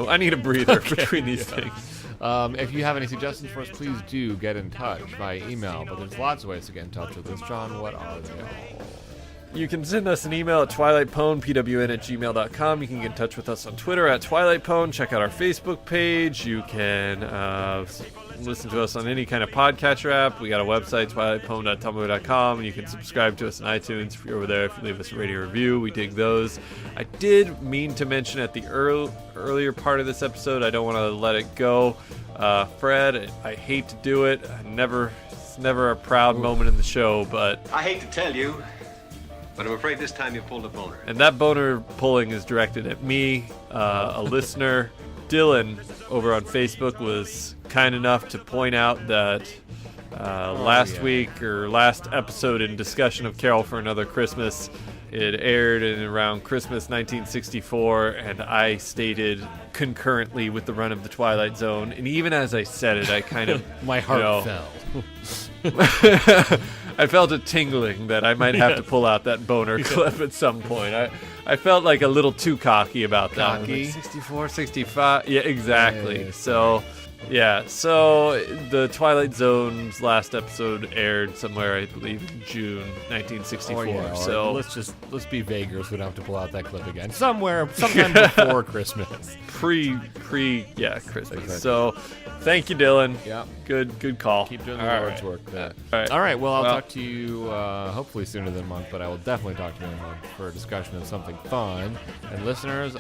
I need a breather between these things. If you have any suggestions for us, please do get in touch via email. But there's lots of ways to get in touch with us. John, what are they all? You can send us an email at twilightpwn, pwn@gmail.com. You can get in touch with us on Twitter at twilightpwn. Check out our Facebook page. You can listen to us on any kind of podcatcher app. We got a website, twilightpwn.tumblr.com. You can subscribe to us on iTunes if you're over there. If you leave us a rating or review, we dig those. I did mean to mention at the earlier part of this episode, I don't want to let it go. Fred, I hate to do it. It's never a proud moment in the show, but I hate to tell you, but I'm afraid this time you pulled a boner. And that boner pulling is directed at me, a listener. Dylan over on Facebook was kind enough to point out that last episode in discussion of Carol for Another Christmas, it aired in around Christmas 1964, and I stated concurrently with the run of the Twilight Zone. And even as I said it, I kind of my heart fell. I felt a tingling that I might have to pull out that boner clip at some point. I felt like a little too cocky about that. Cocky? Like 64, 65. Yeah, exactly. So the Twilight Zone's last episode aired somewhere, I believe, in June 1964. So let's be vaguer so we don't have to pull out that clip again. Sometime before Christmas. Christmas. Exactly. So thank you, Dylan. Yeah. Good call. Keep doing the Lord's work there. All right. Well, I'll talk to you hopefully sooner than a month, but I will definitely talk to you in a month for a discussion of something fun. And listeners,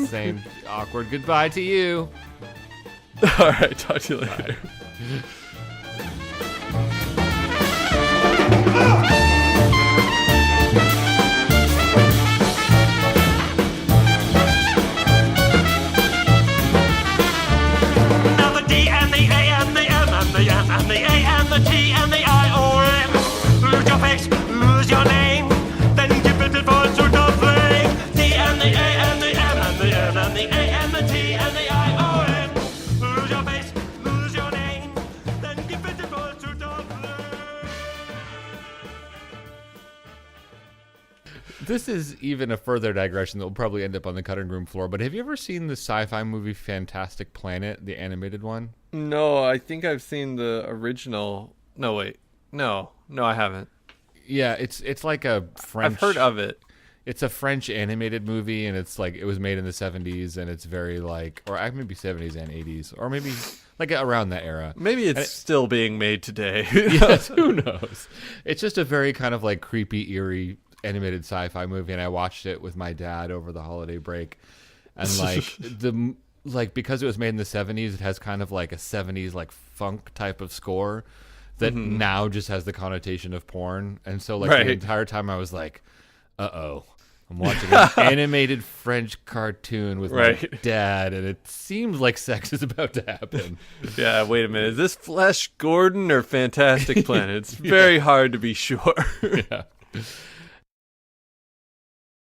same awkward goodbye to you. All right, talk to you later. Now the D and the A and the M and the N and the A and the T and the I-O-N. Lose your face, lose your name, then give it a full sort of flame. D and the A and the M and the N and the A and the T and the I-O-N. Lose your face, lose your name, then give it a full sort of flame. This is even a further digression that will probably end up on the cutting room floor, but have you ever seen the sci-fi movie Fantastic Planet, the animated one? No, I think I've seen the original. No, wait. No, I haven't. Yeah, it's like a French... I've heard of it. It's a French animated movie, and it's like it was made in the 70s, and it's very like... Or maybe 70s and 80s, or maybe like around that era. Maybe it's still being made today. Yes, who knows? It's just a very kind of like creepy, eerie animated sci-fi movie, and I watched it with my dad over the holiday break, and because it was made in the 70s, it has kind of like a 70s like funk type of score that now just has the connotation of porn, and so like the entire time I was like, I'm watching an animated French cartoon with my dad, and it seems like sex is about to happen. Yeah, wait a minute. Is this Flash Gordon or Fantastic Planet? It's very hard to be sure. Yeah.